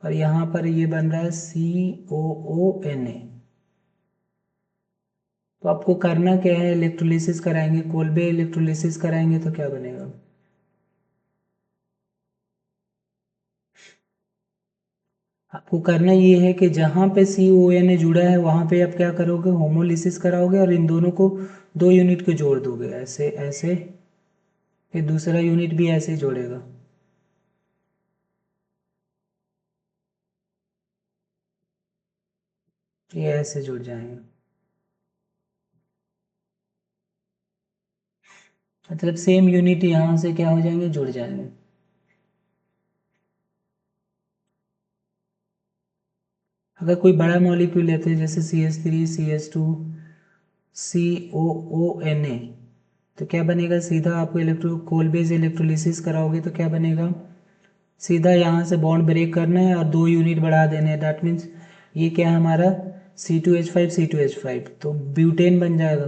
और यहाँ पर ये बन रहा है COONA। तो आपको करना क्या है? इलेक्ट्रोलिसिस कराएंगे, कोलबे इलेक्ट्रोलिसिस कराएंगे तो क्या बनेगा? आपको करना ये है कि जहाँ पे CONA जुड़ा है वहाँ पे आप क्या करोगे? होमोलिसिस कराओगे और इन दोनों को 2 यूनिट को जोड़ दोगे, ऐसे ऐसे। फिर दूसरा यूनिट भी ऐसे ही जोड़ेगा। ये ऐसे जुड़ जाएंगे। मतलब सेम यूनिट यहाँ से क्या हो जाएंगे? जुड़ जाएंगे। अगर कोई बड़ा मॉलिक्यूल लेते हैं जैसे CH3 CH2 COONA, तो क्या बनेगा? सीधा आपको कोलबेज इलेक्ट्रोलिसिस कराओगे तो क्या बनेगा? सीधा यहाँ से बॉन्ड ब्रेक करना है और 2 यूनिट बढ़ा देने हैं। दैट मीन्स ये क्या है हमारा? C2H5 तो ब्यूटेन बन जाएगा।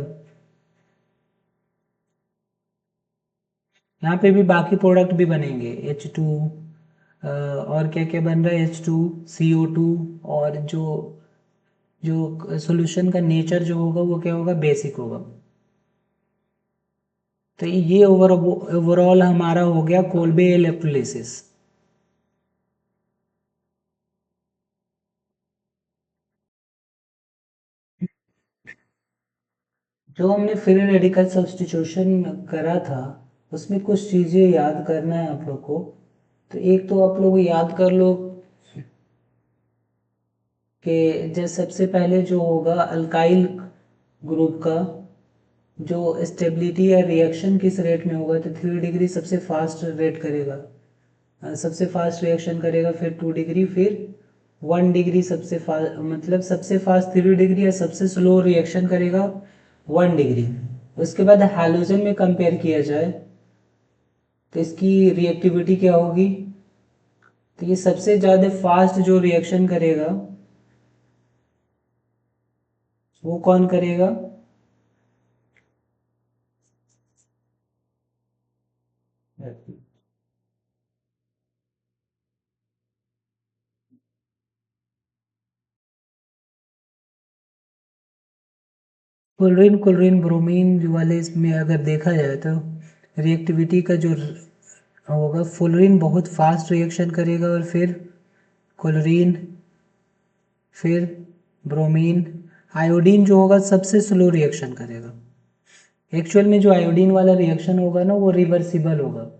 यहाँ पे भी बाकी प्रोडक्ट भी बनेंगे H2, और क्या क्या बन रहा है? H2 CO2। और जो जो सॉल्यूशन का नेचर जो होगा वो क्या होगा? बेसिक होगा। तो ये ओवरऑल हमारा हो गया कोलबे इलेक्ट्रोलिसिस। जो हमने फ्री रेडिकल सब्स्टिट्यूशन करा था उसमें कुछ चीज़ें याद करना है आप लोग को। तो एक तो आप लोग याद कर लो कि जैसे सबसे पहले जो होगा अल्काइल ग्रुप का जो स्टेबिलिटी या रिएक्शन किस रेट में होगा, तो 3 डिग्री सबसे फास्ट रेट करेगा, सबसे फास्ट रिएक्शन करेगा। फिर 2 डिग्री, फिर 1 डिग्री सबसे फास्ट, मतलब सबसे फास्ट 3 डिग्री या सबसे स्लो रिएक्शन करेगा 1 डिग्री। उसके बाद हैलोजन में कंपेयर किया जाए तो इसकी रिएक्टिविटी क्या होगी? तो ये सबसे ज़्यादा फास्ट जो रिएक्शन करेगा वो कौन करेगा? क्लोरीन क्लोरीन ब्रोमीन वाले इसमें अगर देखा जाए तो रिएक्टिविटी का जो होगा, फ्लोरीन बहुत फास्ट रिएक्शन करेगा और फिर क्लोरीन, फिर ब्रोमीन। आयोडीन जो होगा सबसे स्लो रिएक्शन करेगा। एक्चुअल में जो आयोडीन वाला रिएक्शन होगा ना वो रिवर्सिबल होगा।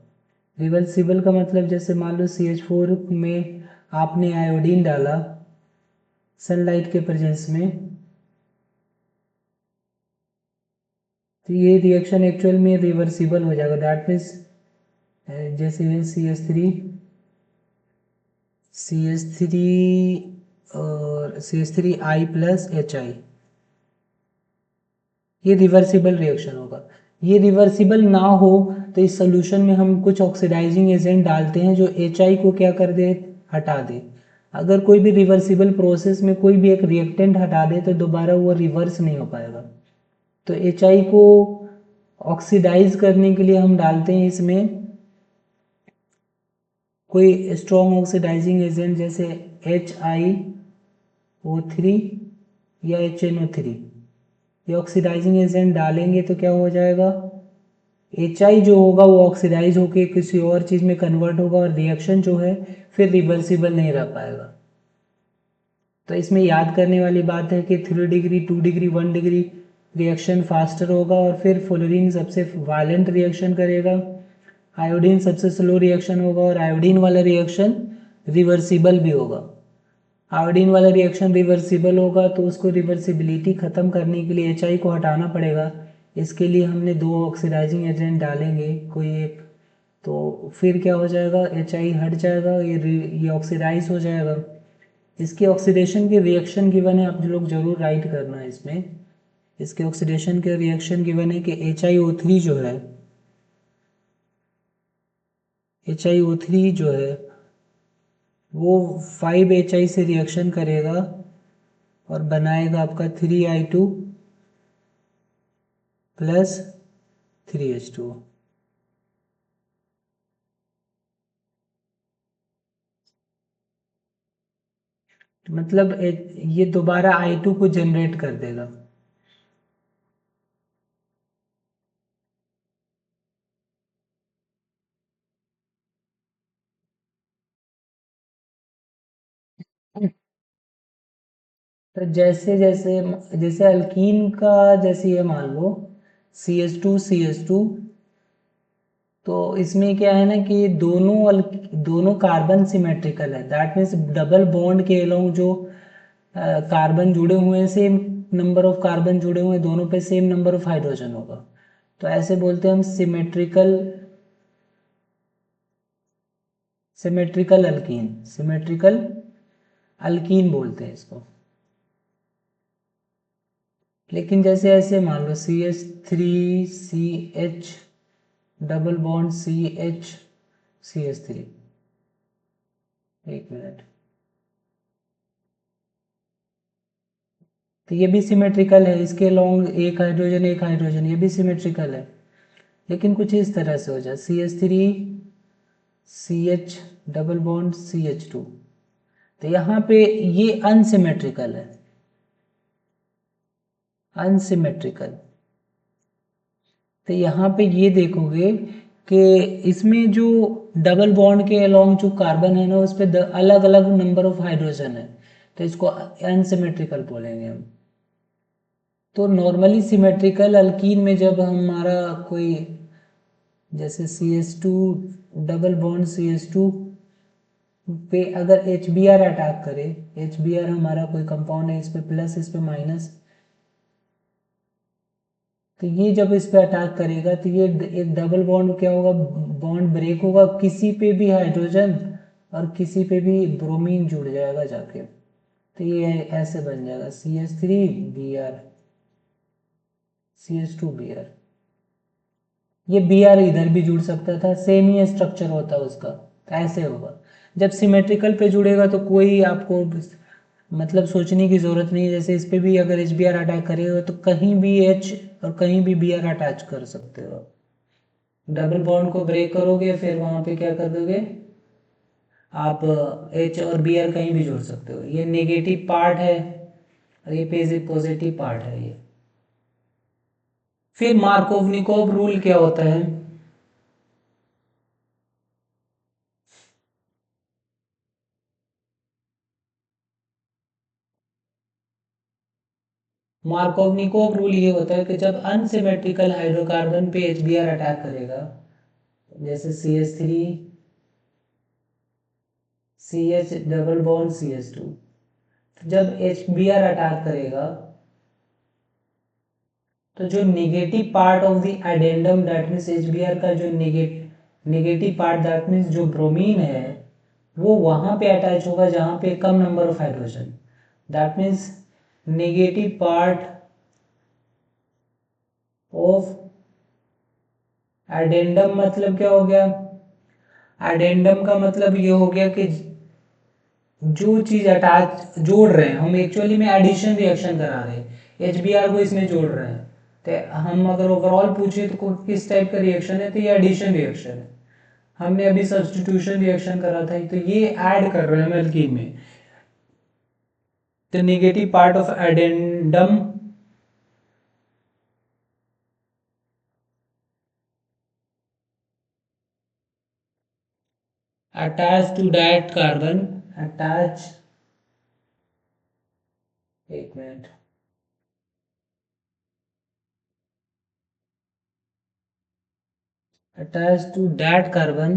रिवर्सिबल का मतलब जैसे मान लो CH4 में आपने आयोडीन डाला सनलाइट के प्रेजेंस में, तो ये रिएक्शन एक्चुअल में रिवर्सिबल हो जाएगा। दैट मीन्स जैसे CH3 और CH3I+HI, ये रिवर्सिबल रिएक्शन होगा। ये रिवर्सिबल ना हो तो इस सोल्यूशन में हम कुछ ऑक्सीडाइजिंग एजेंट डालते हैं जो HI को क्या कर दे? हटा दे। अगर कोई भी रिवर्सिबल प्रोसेस में कोई भी एक रिएक्टेंट हटा दे तो दोबारा वो रिवर्स नहीं हो पाएगा। तो HI को ऑक्सीडाइज करने के लिए हम डालते हैं इसमें कोई स्ट्रॉन्ग ऑक्सीडाइजिंग एजेंट जैसे HiO3 या HNO3, ये ऑक्सीडाइजिंग एजेंट डालेंगे तो क्या हो जाएगा, HI जो होगा वो ऑक्सीडाइज होकर किसी और चीज़ में कन्वर्ट होगा और रिएक्शन जो है फिर रिवर्सिबल नहीं रह पाएगा। तो इसमें याद करने वाली बात है कि 3 degree 2 degree 1 degree reaction faster होगा और फिर फ्लोरीन सबसे वायलेंट रिएक्शन करेगा, आयोडीन सबसे स्लो रिएक्शन होगा और आयोडीन वाला रिएक्शन रिवर्सिबल भी होगा। आयोडीन वाला रिएक्शन रिवर्सिबल होगा तो उसको रिवर्सिबिलिटी ख़त्म करने के लिए HI को हटाना पड़ेगा। इसके लिए हमने 2 ऑक्सीडाइजिंग एजेंट डालेंगे कोई एक, तो फिर क्या हो जाएगा, HI हट जाएगा, ये ऑक्सीडाइज हो जाएगा। इसके ऑक्सीडेशन के रिएक्शन गिवन है, आप लोग जरूर राइट करना है इसमें। इसके ऑक्सीडेशन के रिएक्शन गिवन है कि HiO3 जो है, HiO3 जो है वो 5HI से रिएक्शन करेगा और बनाएगा आपका 3I2 प्लस 3H2। मतलब ये दोबारा I2 को जनरेट कर देगा। तो जैसे जैसे जैसे अल्कीन का, जैसे ये मान लो CH2 तो इसमें क्या है ना कि दोनों कार्बन सिमेट्रिकल है। दैट मीन्स डबल बॉन्ड के अलोंग जो कार्बन जुड़े हुए हैं, सेम नंबर ऑफ कार्बन जुड़े हुए हैं, दोनों पे सेम नंबर ऑफ हाइड्रोजन होगा। तो ऐसे बोलते हैं हम सिमेट्रिकल अल्कीन बोलते हैं इसको। लेकिन जैसे ऐसे मान लो CH3CH डबल बॉन्ड CH3, एक मिनट, तो ये भी सिमेट्रिकल है, इसके लॉन्ग एक हाइड्रोजन ये भी सिमेट्रिकल है। लेकिन कुछ इस तरह से हो जाए CH3CH डबल बॉन्ड CH2, तो यहाँ पे ये अनसिमेट्रिकल है, अनसिमेट्रिकल। तो यहाँ पे ये देखोगे कि इसमें जो डबल बॉन्ड के अलोंग जो कार्बन है ना उस पर अलग अलग नंबर ऑफ हाइड्रोजन है, तो इसको अनसिमेट्रिकल बोलेंगे हम। तो नॉर्मली सिमेट्रिकल अल्कीन में जब हमारा कोई जैसे CH2 डबल बॉन्ड CH2 पे अगर HBr अटैक करे, HBr हमारा कोई कंपाउंड है, इस पे प्लस इस पे माइनस, तो ये जब इस पे अटैक करेगा तो ये एक डबल बॉन्ड क्या होगा, बॉन्ड ब्रेक होगा, किसी पे भी हाइड्रोजन और किसी पे भी ब्रोमीन जुड़ जाएगा जाके, तो ये ऐसे बन जाएगा CH3Br CH2Br। ये Br इधर भी जुड़ सकता था, सेम ही स्ट्रक्चर होता उसका, तो ऐसे होगा। जब सिमेट्रिकल पे जुड़ेगा तो कोई आपको मतलब सोचने की ज़रूरत नहीं है। जैसे इस पे भी अगर HBr अटैक करेगा तो कहीं भी H और कहीं भी Br अटैच कर सकते हो। डबल बॉन्ड को ब्रेक करोगे फिर वहाँ पे क्या कर दोगे आप, H और Br कहीं भी जोड़ सकते हो। ये नेगेटिव पार्ट है और ये पॉजिटिव पार्ट है ये। फिर मार्कोवनिकोव रूल क्या होता है, मार्कोवनिकोव रूल ये होता है कि जब अनसिमेट्रिकल हाइड्रोकार्बन पे HBr अटैक करेगा, जैसे CH3 CH double bond CH2, जब HBr अटैक करेगा तो जो negative part of the addendum that means HBr का जो नेगेटिव पार्ट दैट मीन्स जो ब्रोमीन है वो वहां पे अटैच होगा जहां पे कम number of hydrogen. That means negative part of addendum मतलब क्या हो गया, एडेंडम का मतलब ये हो गया कि जो चीज अटैच जोड़ रहे हैं हम, एक्चुअली में एडिशन रिएक्शन करा रहे हैं, HBr को इसमें जोड़ रहे हैं। तो हम अगर ओवरऑल पूछे तो किस टाइप का रिएक्शन है, तो ये एडिशन रिएक्शन है। हमने अभी सब्स्टिट्यूशन रिएक्शन करा था, तो ये ऐड कर रहे हैं हम एल्कीन में। The negative part of addendum attached to that carbon, attach, एक minute, attached to that carbon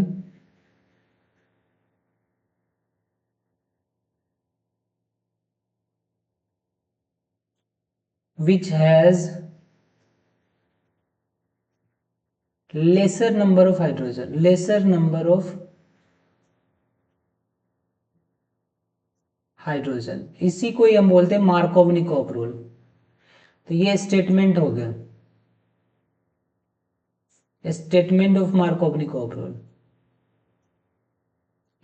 which has lesser number of hydrogen, lesser number of hydrogen, इसी को ही हम बोलते हैं मार्कोवनिकॉफ रूल। तो ये स्टेटमेंट हो गया, स्टेटमेंट ऑफ मार्कोवनिकॉफ रूल।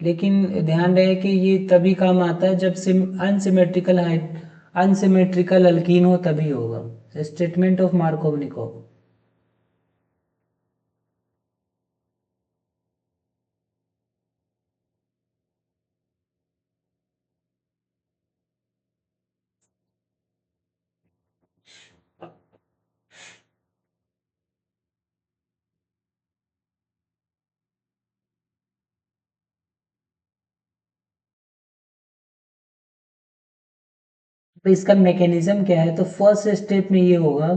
लेकिन ध्यान रहे कि ये तभी काम आता है जब अनसिमेट्रिकल अल्कीन हो, तभी होगा स्टेटमेंट ऑफ मार्कोवनिकॉफ। तो इसका मैकेनिज्म क्या है, तो फर्स्ट स्टेप में ये होगा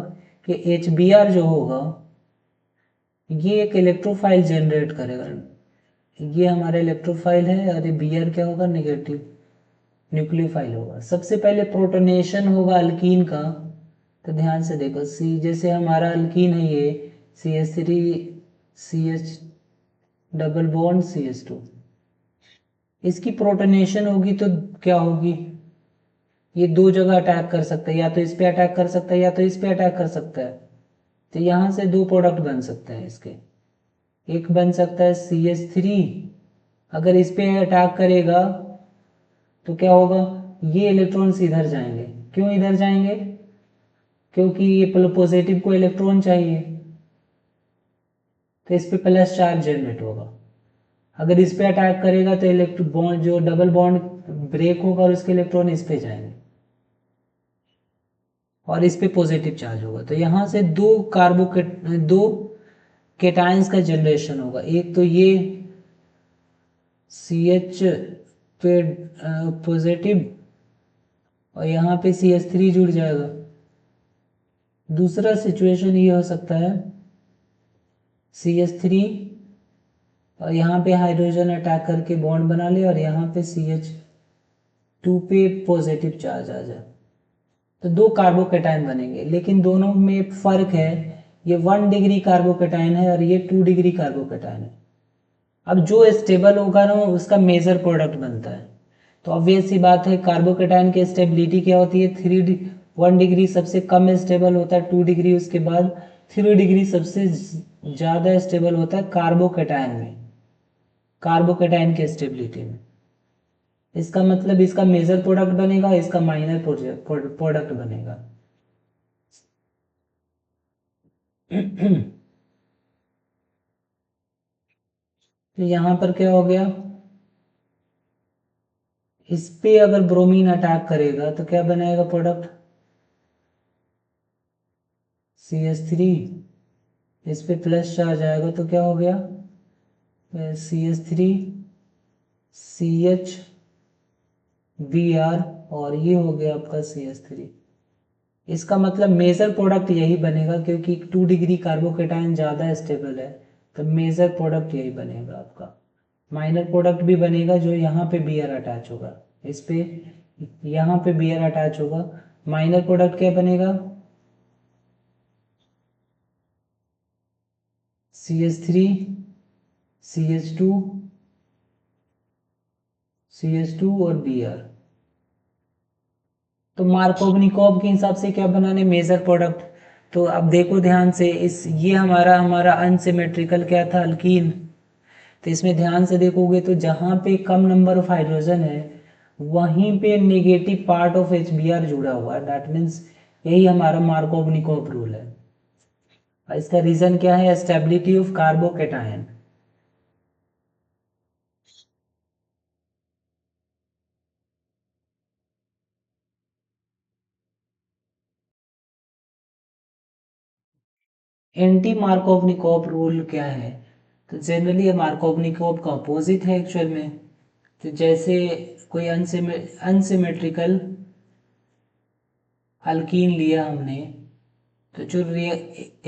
कि HBr जो होगा ये एक इलेक्ट्रोफाइल जनरेट करेगा। ये हमारा इलेक्ट्रोफाइल है और ये Br क्या होगा, नेगेटिव न्यूक्लियोफाइल होगा। सबसे पहले प्रोटोनेशन होगा अल्कीन का। तो ध्यान से देखो, सी जैसे हमारा अल्कीन है ये CH3 CH double bond CH2, इसकी प्रोटोनेशन होगी तो क्या होगी, ये दो जगह अटैक कर सकता है, या तो इस पे अटैक कर सकता है या तो इस पे अटैक कर सकता है। तो यहाँ से दो प्रोडक्ट बन सकते हैं इसके। एक बन सकता है CH3, अगर इस पे अटैक करेगा तो क्या होगा, ये इलेक्ट्रॉन्स इधर जाएंगे। क्यों इधर जाएंगे, क्योंकि ये पॉजिटिव को इलेक्ट्रॉन चाहिए, तो इस पे प्लस चार्ज जनरेट होगा। अगर इस पे अटैक करेगा तो इलेक्ट्रॉन बॉन्ड, जो डबल बॉन्ड ब्रेक होगा और उसके इलेक्ट्रॉन इस पे जाएंगे और इस पे पॉजिटिव चार्ज होगा। तो यहाँ से दो केटाइंस का जनरेशन होगा। एक तो ये CH पे पॉजिटिव और यहाँ पे CH3 जुड़ जाएगा। दूसरा सिचुएशन ये हो सकता है CH3 और यहाँ पे हाइड्रोजन अटैक करके बॉन्ड बना ले और यहाँ पे CH2 पे पॉजिटिव चार्ज आ जाए, तो दो कार्बोकेटाइन बनेंगे। लेकिन दोनों में फर्क है, ये 1 डिग्री कार्बोकेटाइन है और ये 2 डिग्री कार्बोकेटाइन है। अब जो स्टेबल होगा ना उसका मेजर प्रोडक्ट बनता है। तो ऑब्वियस सी बात है, कार्बोकेटाइन की स्टेबिलिटी क्या होती है, 1 डिग्री सबसे कम स्टेबल होता है, 2 डिग्री उसके बाद, 3 डिग्री सबसे ज़्यादा स्टेबल होता है कार्बोकेटाइन में, कार्बोकेटाइन की स्टेबिलिटी में। इसका मतलब इसका मेजर प्रोडक्ट बनेगा, इसका माइनर प्रोडक्ट बनेगा। तो यहाँ पर क्या हो गया, इस पे अगर ब्रोमीन अटैक करेगा तो क्या बनाएगा प्रोडक्ट, CH3, इस पे प्लस चार्ज आएगा तो क्या हो गया, CH3 CH Br और ये हो गया आपका CH3। इसका मतलब मेजर प्रोडक्ट यही बनेगा, क्योंकि 2 डिग्री कार्बोकेटाइन ज़्यादा स्टेबल है, तो मेजर प्रोडक्ट यही बनेगा आपका। माइनर प्रोडक्ट भी बनेगा जो यहाँ पे Br अटैच होगा, इस पे यहाँ पे Br अटैच होगा। माइनर प्रोडक्ट क्या बनेगा, CH3 CH2 CH2 और Br। तो मार्कोवनिकॉफ के हिसाब से क्या बनाने, मेजर प्रोडक्ट। तो अब देखो ध्यान से, इस ये हमारा अनसिमेट्रिकल क्या था, अल्कीन। तो इसमें ध्यान से देखोगे तो जहाँ पे कम नंबर ऑफ हाइड्रोजन है वहीं पे नेगेटिव पार्ट ऑफ HBr जुड़ा हुआ है। दैट मीन्स यही हमारा मार्कोवनिकॉफ रूल है। और इसका रीजन क्या है, stability of carbocation. Anti Markovnikov rule क्या है? तो जनरली ये मार्कोवनिकोव का अपोजिट है एक्चुअल में। तो जैसे कोई अनसिमेट्रिकल अल्कीन लिया हमने, तो जो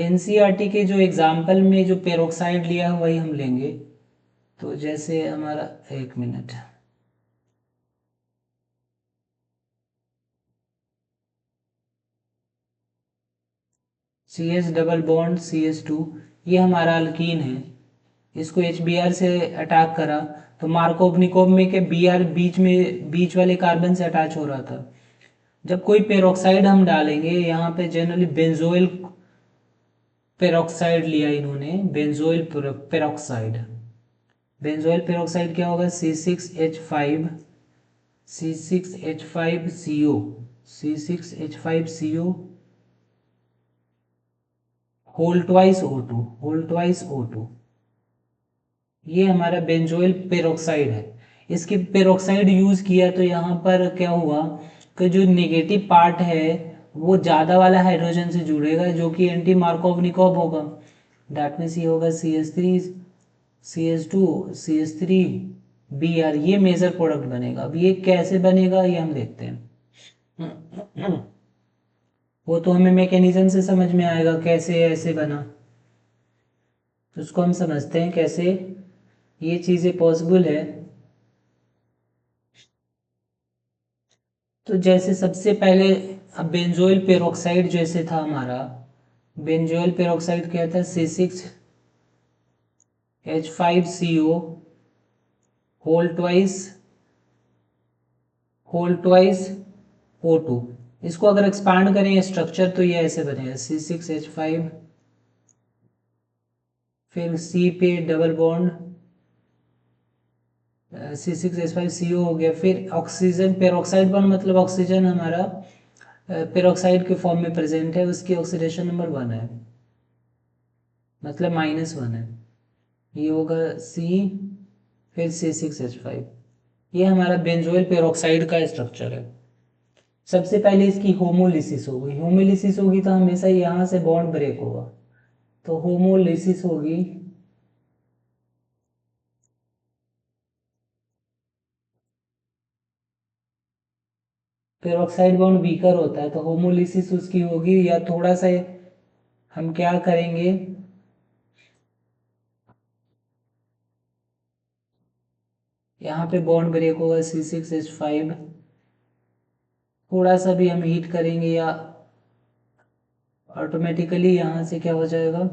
एनसीईआरटी के जो एग्जाम्पल में जो पेरोक्साइड लिया है वही हम लेंगे। तो जैसे हमारा, एक minute, CH double bond CH2, ये हमारा अल्कीन है। इसको HBr से अटैक करा, तो मार्कोवनिकोव में के Br बीच वाले कार्बन से अटैच हो रहा था। जब कोई पेरोक्साइड हम डालेंगे यहाँ पे, जनरली बेंजोइल पेरोक्साइड लिया इन्होंने, बेंजोइल पेरोक्साइड। बेंजोइल पेरोक्साइड क्या होगा? C6H5, C6H5CO, C6H5CO whole twice O2, whole twice O2, ये हमारा बेंजोइल पेरोक्साइड है। इसकी पेरोक्साइड यूज किया तो यहाँ पर क्या हुआ कि जो नेगेटिव पार्ट है वो ज़्यादा वाला हाइड्रोजन से जुड़ेगा, जो कि एंटी मार्कोवनिकोव होगा। दैट मीन्स ये होगा CH3 CH2 CH3 Br, ये मेजर प्रोडक्ट बनेगा। अब ये कैसे बनेगा ये हम देखते हैं। वो तो हमें मैकेनिज्म से समझ में आएगा कैसे ऐसे बना, तो उसको हम समझते हैं कैसे ये चीज़ें पॉसिबल है। तो जैसे सबसे पहले, अब बेंजोइल पेरोक्साइड जैसे था हमारा, बेंजोइल पेरोक्साइड क्या था? C6H5CO whole twice O2। इसको अगर एक्सपांड करें स्ट्रक्चर तो ये ऐसे बनेगा C6H5, फिर C पे डबल बॉन्ड C6H5CO हो गया, फिर ऑक्सीजन पेरोक्साइड बॉन्ड, मतलब ऑक्सीजन हमारा पेरोक्साइड के फॉर्म में प्रेजेंट है, उसकी ऑक्सीडेशन नंबर 1 है, मतलब -1 है। ये होगा C, फिर C6H5। ये हमारा बेंजोइल पेरोक्साइड का स्ट्रक्चर है। सबसे पहले इसकी होमोलिसिस होगी, होमोलिसिस होगी तो हमेशा यहाँ से बॉन्ड ब्रेक होगा, तो होमोलिसिस होगी। पेरोक्साइड बॉन्ड वीकर होता है तो होमोलिसिस उसकी होगी, या थोड़ा सा हम क्या करेंगे, यहाँ पे बॉन्ड ब्रेक होगा C6H5, थोड़ा सा भी हम हीट करेंगे या ऑटोमेटिकली यहाँ से क्या हो जाएगा,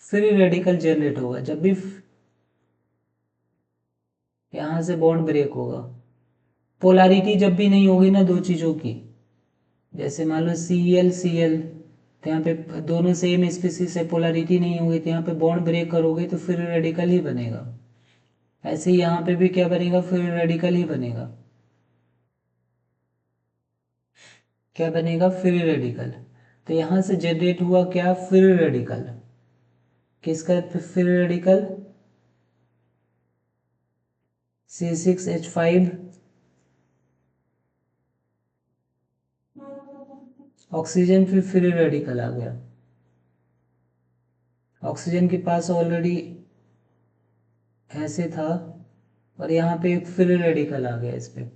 फ्री रेडिकल जनरेट होगा। जब भी यहाँ से बॉन्ड ब्रेक होगा, पोलैरिटी जब भी नहीं होगी ना दो चीज़ों की, जैसे मान लो Cl तो यहाँ पे दोनों सेम स्पीसीज है, पोलैरिटी नहीं होगी तो यहाँ पे बॉन्ड ब्रेक करोगे तो फ्री रेडिकल ही बनेगा। ऐसे ही यहाँ पे भी क्या बनेगा? फ्री रेडिकल ही बनेगा। क्या बनेगा? Free radical. तो यहाँ से जनरेट हुआ क्या? Free radical. किसका फ्री रेडिकल? C6H5, ऑक्सीजन फिर फ्री रेडिकल आ गया। ऑक्सीजन के पास ऑलरेडी ऐसे था, और यहाँ पे एक फ्री रेडिकल आ गया इस पे।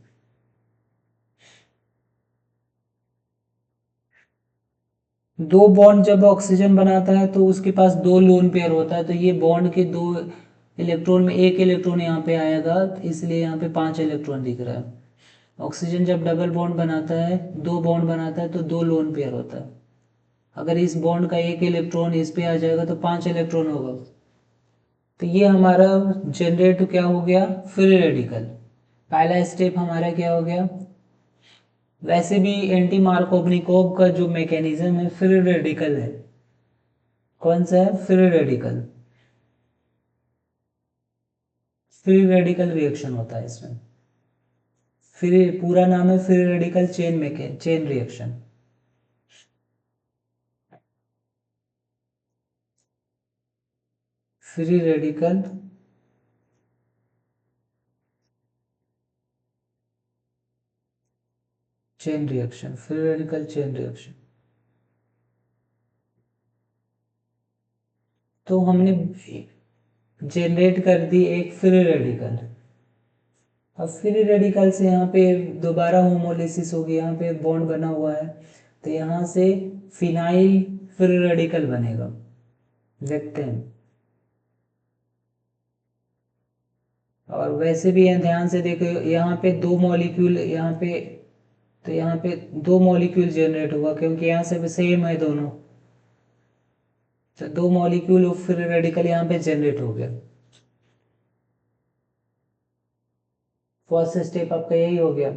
दो बॉन्ड जब ऑक्सीजन बनाता है तो उसके पास दो लोन पेयर होता है, तो ये बॉन्ड के दो इलेक्ट्रॉन में एक इलेक्ट्रॉन यहाँ पे आएगा, इसलिए यहाँ पे 5 इलेक्ट्रॉन दिख रहा है। ऑक्सीजन जब डबल बॉन्ड बनाता है, दो बॉन्ड बनाता है, तो दो लोन पेयर होता है। अगर इस बॉन्ड का एक इलेक्ट्रॉन इस पे आ जाएगा तो 5 इलेक्ट्रॉन होगा। तो ये हमारा जनरेट क्या हो गया? Free radical. पहला स्टेप हमारा क्या हो गया? वैसे भी एंटी मार्कोवनिकोव का जो मैकेनिज्म है फ्री रेडिकल है। कौन सा है? Free radical. Free radical reaction होता है इसमें। फ्री पूरा नाम है free radical chain reaction. Free radical chain reaction, free radical chain reaction. तो हमने जनरेट कर दी एक फ्री रेडिकल। अब फ्री रेडिकल से यहाँ पे दोबारा होमोलिसिस होगी, यहाँ पे बॉन्ड बना हुआ है, तो यहाँ से फिनाइल फ्री रेडिकल बनेगा। देखते हैं। और वैसे भी यहाँ ध्यान से देखो, यहाँ पे दो मॉलिक्यूल, यहाँ पे तो यहाँ पे दो मॉलिक्यूल जनरेट हुआ क्योंकि यहाँ से भी सेम है दोनों, तो दो मॉलिक्यूल ऑफ फ्री रेडिकल यहाँ पे जनरेट हो गया। फर्स्ट स्टेप आपका यही हो गया।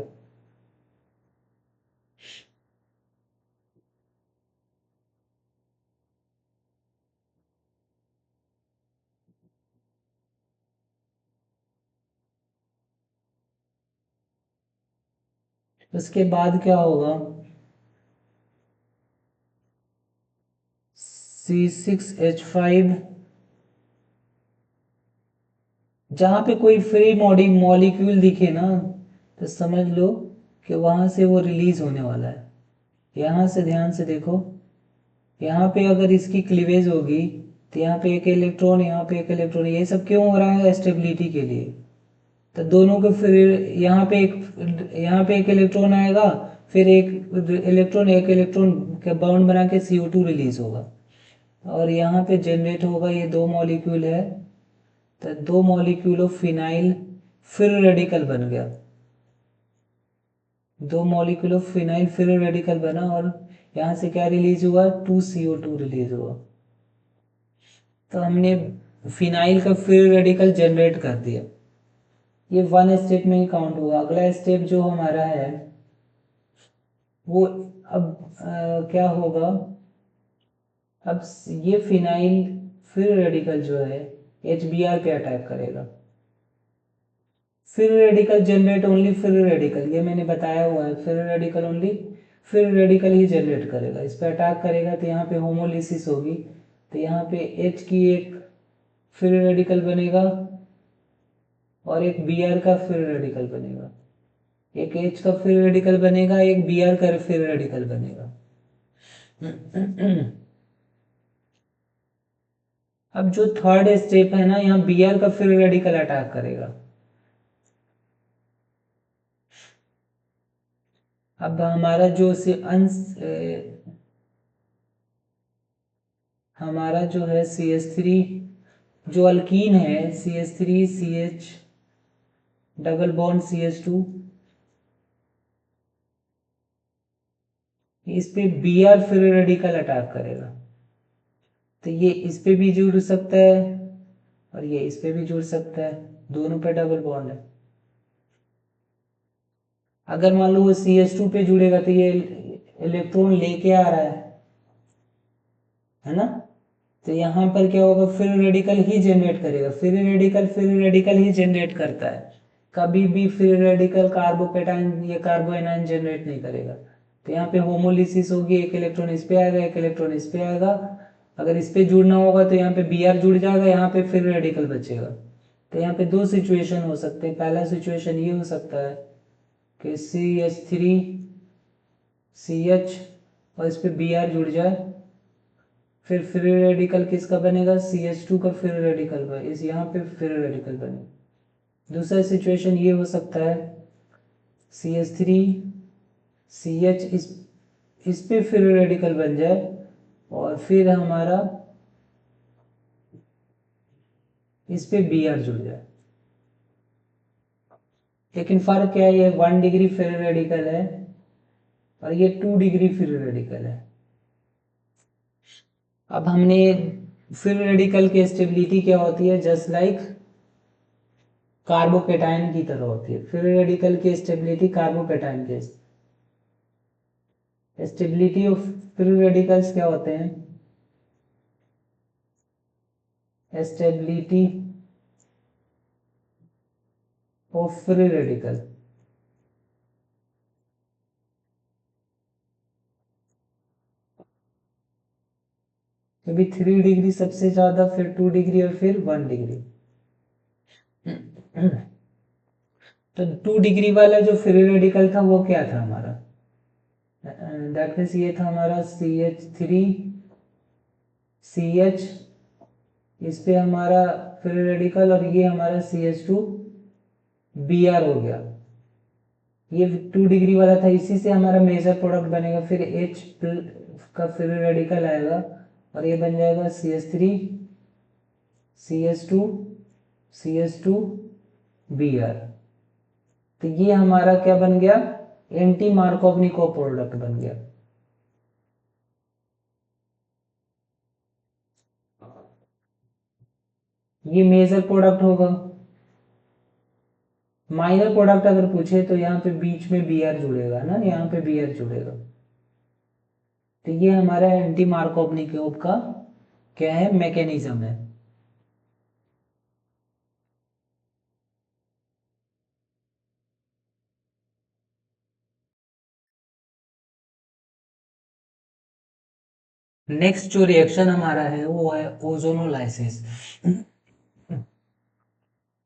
उसके बाद क्या होगा, C6H5, जहाँ पे कोई फ्री मॉलिक्यूल दिखे ना, तो समझ लो कि वहां से वो रिलीज होने वाला है। यहाँ से ध्यान से देखो, यहाँ पे अगर इसकी क्लीवेज होगी तो यहाँ पे एक इलेक्ट्रॉन, यहाँ पे एक इलेक्ट्रॉन, ये सब क्यों हो रहा है, स्टेबिलिटी के लिए। तो दोनों को फिर यहाँ पे एक इलेक्ट्रॉन आएगा, फिर एक इलेक्ट्रॉन का बाउंड बना के CO2 रिलीज होगा, और यहाँ पे जनरेट होगा, ये दो मॉलिक्यूल है, तो दो मॉलिक्यूल ऑफ फिनाइल फिर रेडिकल बन गया। दो मॉलिक्यूल ऑफ फिनाइल फिर रेडिकल बना, और यहाँ से क्या रिलीज हुआ, 2CO2 रिलीज हुआ। तो हमने फिनाइल का फिर रेडिकल जनरेट कर दिया। ये वन स्टेप में ही काउंट हुआ। अगला स्टेप जो हमारा है वो अब क्या होगा, अब ये फिनाइल फिर रेडिकल जो है HBr पे अटैक करेगा। फिर रेडिकल जनरेट ओनली फिर रेडिकल, ये मैंने बताया हुआ है, फिर रेडिकल ओनली फिर रेडिकल ही जनरेट करेगा। इस पे अटैक करेगा तो यहाँ पे होमोलिसिस होगी, तो यहाँ पे H की एक फिर रेडिकल बनेगा और एक Br का फिर रेडिकल बनेगा। एक H का फिर रेडिकल बनेगा, एक Br का फिर रेडिकल बनेगा। अब जो थर्ड स्टेप है ना, यहाँ Br का फिर रेडिकल अटैक करेगा। अब हमारा जो से अंश हमारा जो है CH3 जो अल्कीन है, CH3 CH double bond CH2, इस पे Br फिर रेडिकल अटैक करेगा, तो ये इस पे भी जुड़ सकता है और ये इस पे भी जुड़ सकता है, दोनों पे डबल बॉन्ड है। अगर मान लो वो CH2 पे जुड़ेगा तो ये इलेक्ट्रॉन लेके आ रहा है ना, तो यहाँ पर क्या होगा, फिर रेडिकल ही जनरेट करेगा। फिर रेडिकल ही जनरेट करता है, कभी भी फिर रेडिकल कार्बोकेटाइन या कार्बोएनाइन जनरेट नहीं करेगा। तो यहाँ पे होमोलिसिस होगी, एक इलेक्ट्रॉन इस पे आएगा, एक इलेक्ट्रॉन इस पे आएगा। अगर इस पे जुड़ना होगा तो यहाँ पे Br जुड़ जाएगा, यहाँ पे फिर रेडिकल बचेगा। तो यहाँ पे दो सिचुएशन हो सकते हैं। पहला सिचुएशन ये हो सकता है कि CH3 CH और इस पे Br जुड़ जाए, फिर फ्री रेडिकल किसका बनेगा, CH2 का फ्री रेडिकल बनेगा, इस यहाँ पे फ्री रेडिकल बनेगा। दूसरा सिचुएशन ये हो सकता है CH3 CH इस पे फ्री रेडिकल बन जाए और फिर हमारा इस पे Br जुड़ जाए। लेकिन फर्क क्या है, ये 1 डिग्री फ्री रेडिकल है और ये 2 डिग्री फ्री रेडिकल है। अब हमने फ्री रेडिकल की स्टेबिलिटी क्या होती है, जस्ट लाइक कार्बोकेटाइन की तरह होती है। फ्री रेडिकल की स्टेबिलिटी कार्बोकेटाइन के स्टेबिलिटी ऑफ फ्री रेडिकल्स क्या होते हैं, स्टेबिलिटी ऑफ फ्री रेडिकल, कभी 3 डिग्री सबसे ज्यादा, फिर 2 डिग्री और फिर 1 डिग्री। तो 2 डिग्री वाला जो फ्री रेडिकल था वो क्या था हमारा, दैट मीन्स ये था हमारा CH3 CH इस पे हमारा फ्री रेडिकल और ये हमारा CH2Br हो गया। ये 2 डिग्री वाला था, इसी से हमारा मेजर प्रोडक्ट बनेगा। फिर H का फ्री रेडिकल आएगा और ये बन जाएगा CH3 CH2 CH2Br। तो ये हमारा क्या बन गया, एंटी मार्कोवनिकोव प्रोडक्ट बन गया। ये मेजर प्रोडक्ट होगा। माइनर प्रोडक्ट अगर पूछे तो यहाँ पे बीच में Br जुड़ेगा ना, यहाँ पे Br जुड़ेगा। तो ये हमारा एंटी मार्कोवनिकोव का क्या है, मैकेनिज्म है। नेक्स्ट जो रिएक्शन हमारा है वो है ओजोनोलाइसिस।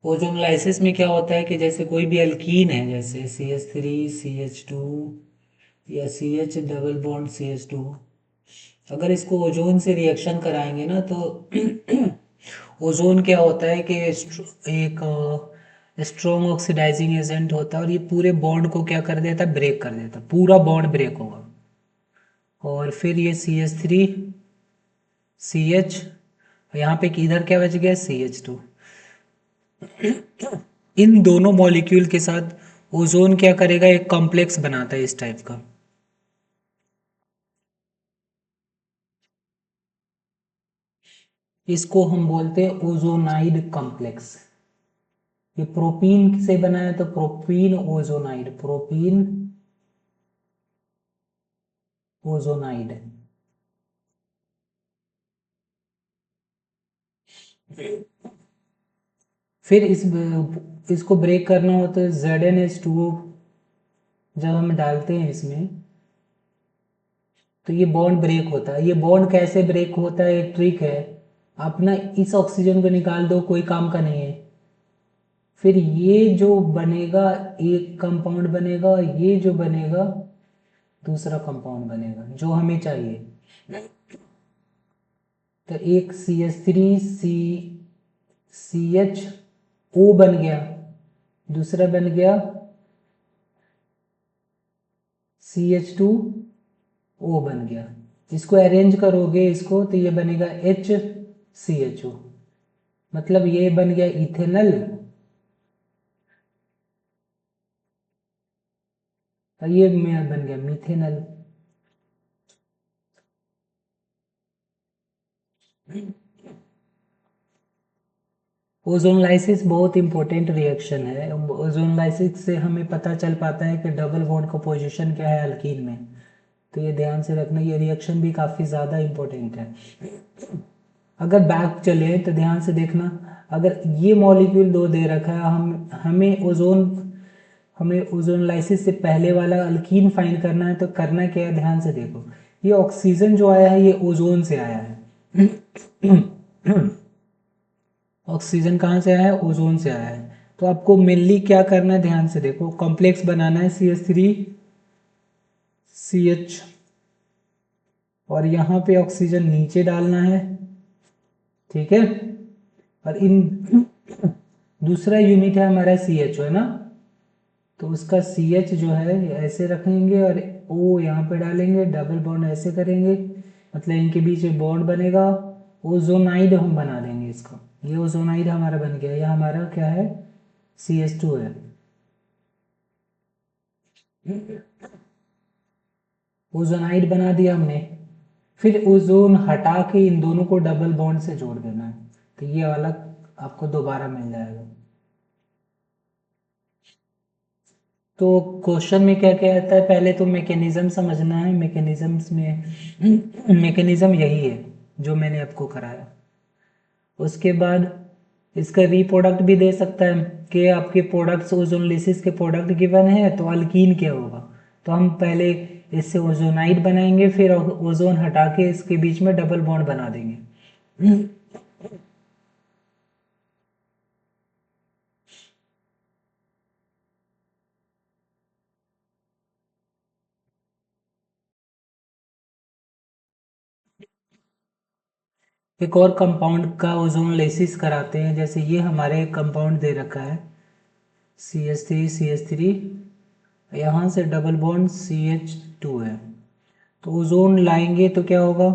ओजोनोलाइसिस में क्या होता है कि जैसे कोई भी अल्कीन है, जैसे CH3 CH2 या CH डबल बॉन्ड CH2, अगर इसको ओजोन से रिएक्शन कराएंगे ना तो ओजोन क्या होता है कि एक स्ट्रॉन्ग ऑक्सीडाइजिंग एजेंट होता है और ये पूरे बॉन्ड को क्या कर देता है, ब्रेक कर देता है, पूरा बॉन्ड ब्रेक होगा। और फिर ये CH3 CH, यहाँ पे किधर क्या बच गया, CH2। इन दोनों मॉलिक्यूल के साथ ओजोन क्या करेगा, एक कॉम्प्लेक्स बनाता है इस टाइप का। इसको हम बोलते हैं ओजोनाइड कॉम्प्लेक्स। ये प्रोपीन से बना है तो प्रोपीन ओजोनाइड, प्रोपीन ओजोनाइड। फिर इसको ब्रेक करना हो तो ZnH2O जब हम डालते हैं इसमें तो ये बॉन्ड ब्रेक होता है। ये बॉन्ड कैसे ब्रेक होता है, एक ट्रिक है। आप ना इस ऑक्सीजन को निकाल दो, कोई काम का नहीं है। फिर ये जो बनेगा एक कंपाउंड बनेगा, ये जो बनेगा दूसरा कंपाउंड बनेगा जो हमें चाहिए। तो एक CH3CCHO बन गया, दूसरा बन गया CH2O बन गया। इसको अरेंज करोगे इसको तो ये बनेगा HCHO, मतलब ये बन गया इथेनल और ये बन गया मिथेनल। ओजोनलाइसिस बहुत इंपॉर्टेंट रिएक्शन है। ओजोनलाइसिस से हमें पता चल पाता है कि डबल बॉन्ड का पोजीशन क्या है अल्कीन में। तो ये ध्यान से रखना, ये रिएक्शन भी काफ़ी ज़्यादा इंपॉर्टेंट है। अगर बैक चले तो ध्यान से देखना, अगर ये मॉलिक्यूल दो दे रखा है, हमें ओजोनलाइसिस से पहले वाला अल्कीन फाइंड करना है तो करना क्या है, ध्यान से देखो। ये ऑक्सीजन जो आया है ये ओजोन से आया है। ऑक्सीजन कहाँ से आया है, ओजोन से आया है। तो आपको मेनली क्या करना है, ध्यान से देखो, कॉम्प्लेक्स बनाना है CH3CH और यहाँ पे ऑक्सीजन नीचे डालना है, ठीक है। और इन दूसरा यूनिट है हमारा CH है ना, तो उसका CH जो है ये ऐसे रखेंगे और O यहाँ पे डालेंगे, डबल बॉन्ड ऐसे करेंगे, मतलब इनके बीच एक बॉन्ड बनेगा। ओजोनाइड हम बना देंगे इसको, ये ओजोनाइड हमारा बन गया। ये हमारा क्या है, CH2 है। ओजोनाइड बना दिया हमने। फिर ओजोन हटा के इन दोनों को डबल बॉन्ड से जोड़ देना है, तो ये वाला आपको दोबारा मिल जाएगा। तो क्वेश्चन में क्या क्या आता है, पहले तो मैकेनिज्म समझना है। मैकेनिज्म्स में मैकेनिज्म यही है जो मैंने आपको कराया। उसके बाद इसका रीप्रोडक्ट भी दे सकता है कि आपके प्रोडक्ट्स ओजोनलिसिस के प्रोडक्ट गिवन है तो अल्कीन क्या होगा। तो हम पहले इससे ओजोनाइड बनाएंगे, फिर ओजोन हटा के इसके बीच में डबल बॉन्ड बना देंगे। एक और कंपाउंड का ओजोनोलिसिस कराते हैं। जैसे ये हमारे कंपाउंड दे रखा है CH3 यहाँ से डबल बॉन्ड CH2 है। तो ओजोन लाएंगे तो क्या होगा,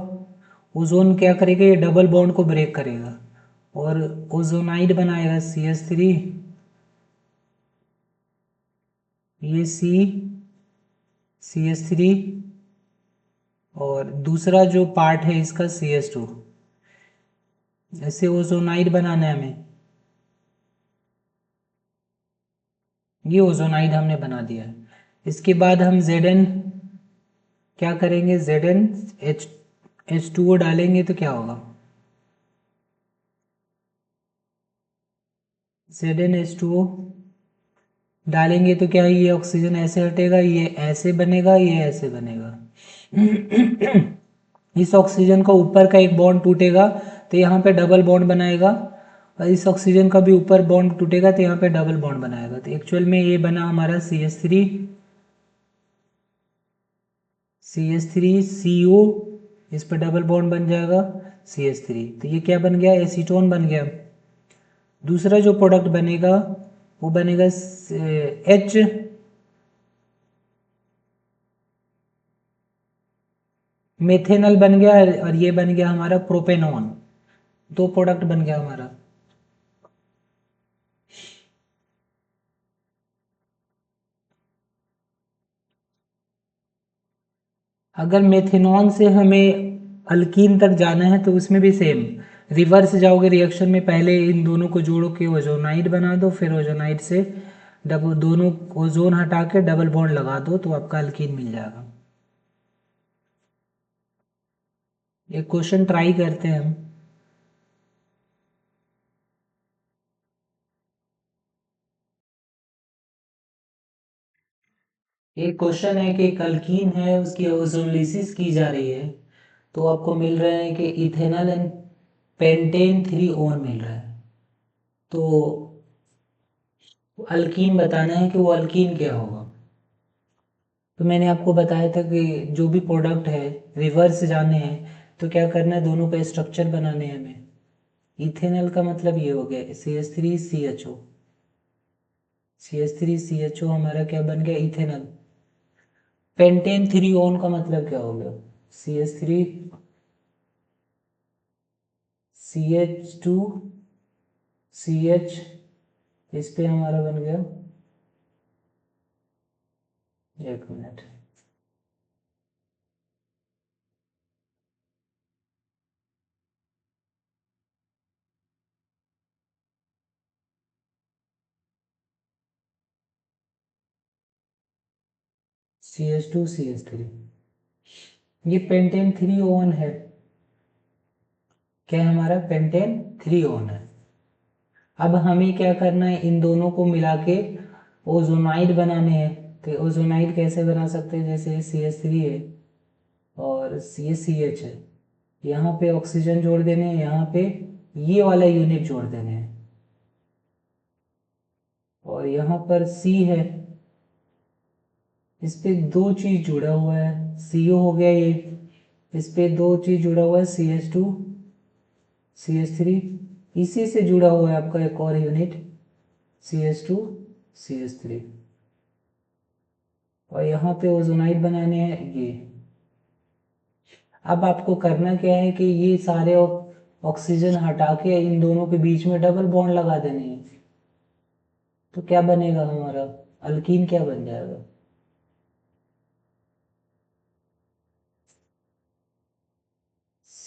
ओजोन क्या करेगा, ये डबल बॉन्ड को ब्रेक करेगा और ओजोनाइड बनाएगा CH3, ये CH3 और दूसरा जो पार्ट है इसका CH2। ऐसे ओजोनाइड बनाना है हमें। ये ओजोनाइड हमने बना दिया है। इसके बाद हम Zn क्या करेंगे, Zn H2O डालेंगे तो क्या होगा, ZnH2O डालेंगे तो क्या, ये ऑक्सीजन ऐसे हटेगा, ये ऐसे बनेगा, ये ऐसे बनेगा। इस ऑक्सीजन का ऊपर का एक बॉन्ड टूटेगा तो यहाँ पे डबल बॉन्ड बनाएगा और इस ऑक्सीजन का भी ऊपर बॉन्ड टूटेगा तो यहाँ पे डबल बॉन्ड बनाएगा। तो एक्चुअल में ये बना हमारा CH3CO, इस पर डबल बॉन्ड बन जाएगा CH3। तो ये क्या बन गया, एसीटोन बन गया। दूसरा जो प्रोडक्ट बनेगा वो बनेगा H मेथेनल बन गया और ये बन गया हमारा प्रोपेनॉन। दो प्रोडक्ट बन गया हमारा। अगर मेथेनॉन से हमें अल्कीन तक जाना है तो उसमें भी सेम रिवर्स जाओगे रिएक्शन में, पहले इन दोनों को जोड़ो के ओजोनाइड बना दो, फिर ओजोनाइड से डबल दोनों ओजोन हटा के डबल बॉन्ड लगा दो तो आपका अल्कीन मिल जाएगा। एक क्वेश्चन ट्राई करते हैं हम। एक क्वेश्चन है कि एक अल्कीन है उसकी ओजोनलिसिस की जा रही है तो आपको मिल रहे हैं कि इथेनॉल एंड पेंटेन 3 ओन मिल रहा है। तो अल्कीन बताना है कि वो अल्कीन क्या होगा। तो मैंने आपको बताया था कि जो भी प्रोडक्ट है रिवर्स जाने हैं तो क्या करना है, दोनों का स्ट्रक्चर बनाने हैं हमें। इथेनॉल का मतलब ये हो गया CH3CHO, CH3CHO हमारा क्या बन गया, इथेनॉल। पेंटेन 3 ओन का मतलब क्या हो गया, CH3CH2CH, इस पे हमारा बन गया, एक मिनट, CH2CH3, ये पेंटेन 3 ओन है। क्या है हमारा, पेंटेन 3 ओन है। अब हमें क्या करना है, इन दोनों को मिला के ओजोनाइड बनाने हैं। तो ओजोनाइड कैसे बना सकते हैं, जैसे CH3 है और ये CH है, यहाँ पे ऑक्सीजन जोड़ देने हैं, यहाँ पे ये वाला यूनिट जोड़ देने हैं और यहाँ पर C है, इस पे दो चीज जुड़ा हुआ है, CO हो गया ये, इस पे दो चीज जुड़ा हुआ है CH2CH3, इसी से जुड़ा हुआ है आपका एक और यूनिट CH2CH3 और यहाँ पे ओजोनाइड बनाने हैं ये। अब आपको करना क्या है कि ये सारे ऑक्सीजन हटा के इन दोनों के बीच में डबल बॉन्ड लगा देने हैं। तो क्या बनेगा हमारा, अल्कीन क्या बन जाएगा,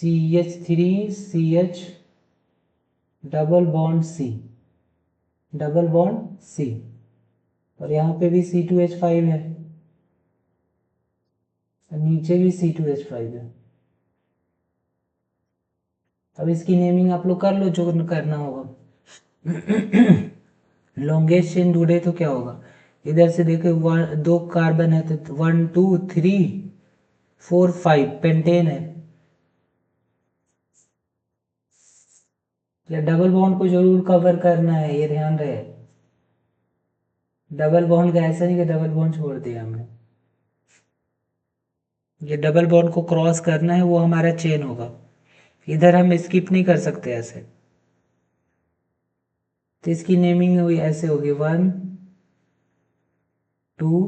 CH3CH डबल बॉन्ड C और यहाँ पे भी C2H5 है और नीचे भी C2H5 है। अब इसकी नेमिंग आप लोग कर लो जो करना होगा। लॉन्गेस्ट चेन ढूंढे तो क्या होगा, इधर से देखो दो कार्बन है तो 1 2 3 4 5 पेंटेन है। या डबल बॉन्ड को जरूर कवर करना है, ये ध्यान रहे। डबल बॉन्ड का ऐसा नहीं कि डबल बॉन्ड छोड़ दिया हमने, ये डबल बॉन्ड को क्रॉस करना है, वो हमारा चेन होगा। इधर हम स्किप नहीं कर सकते ऐसे, तो इसकी नेमिंग हुई ऐसे होगी 1 2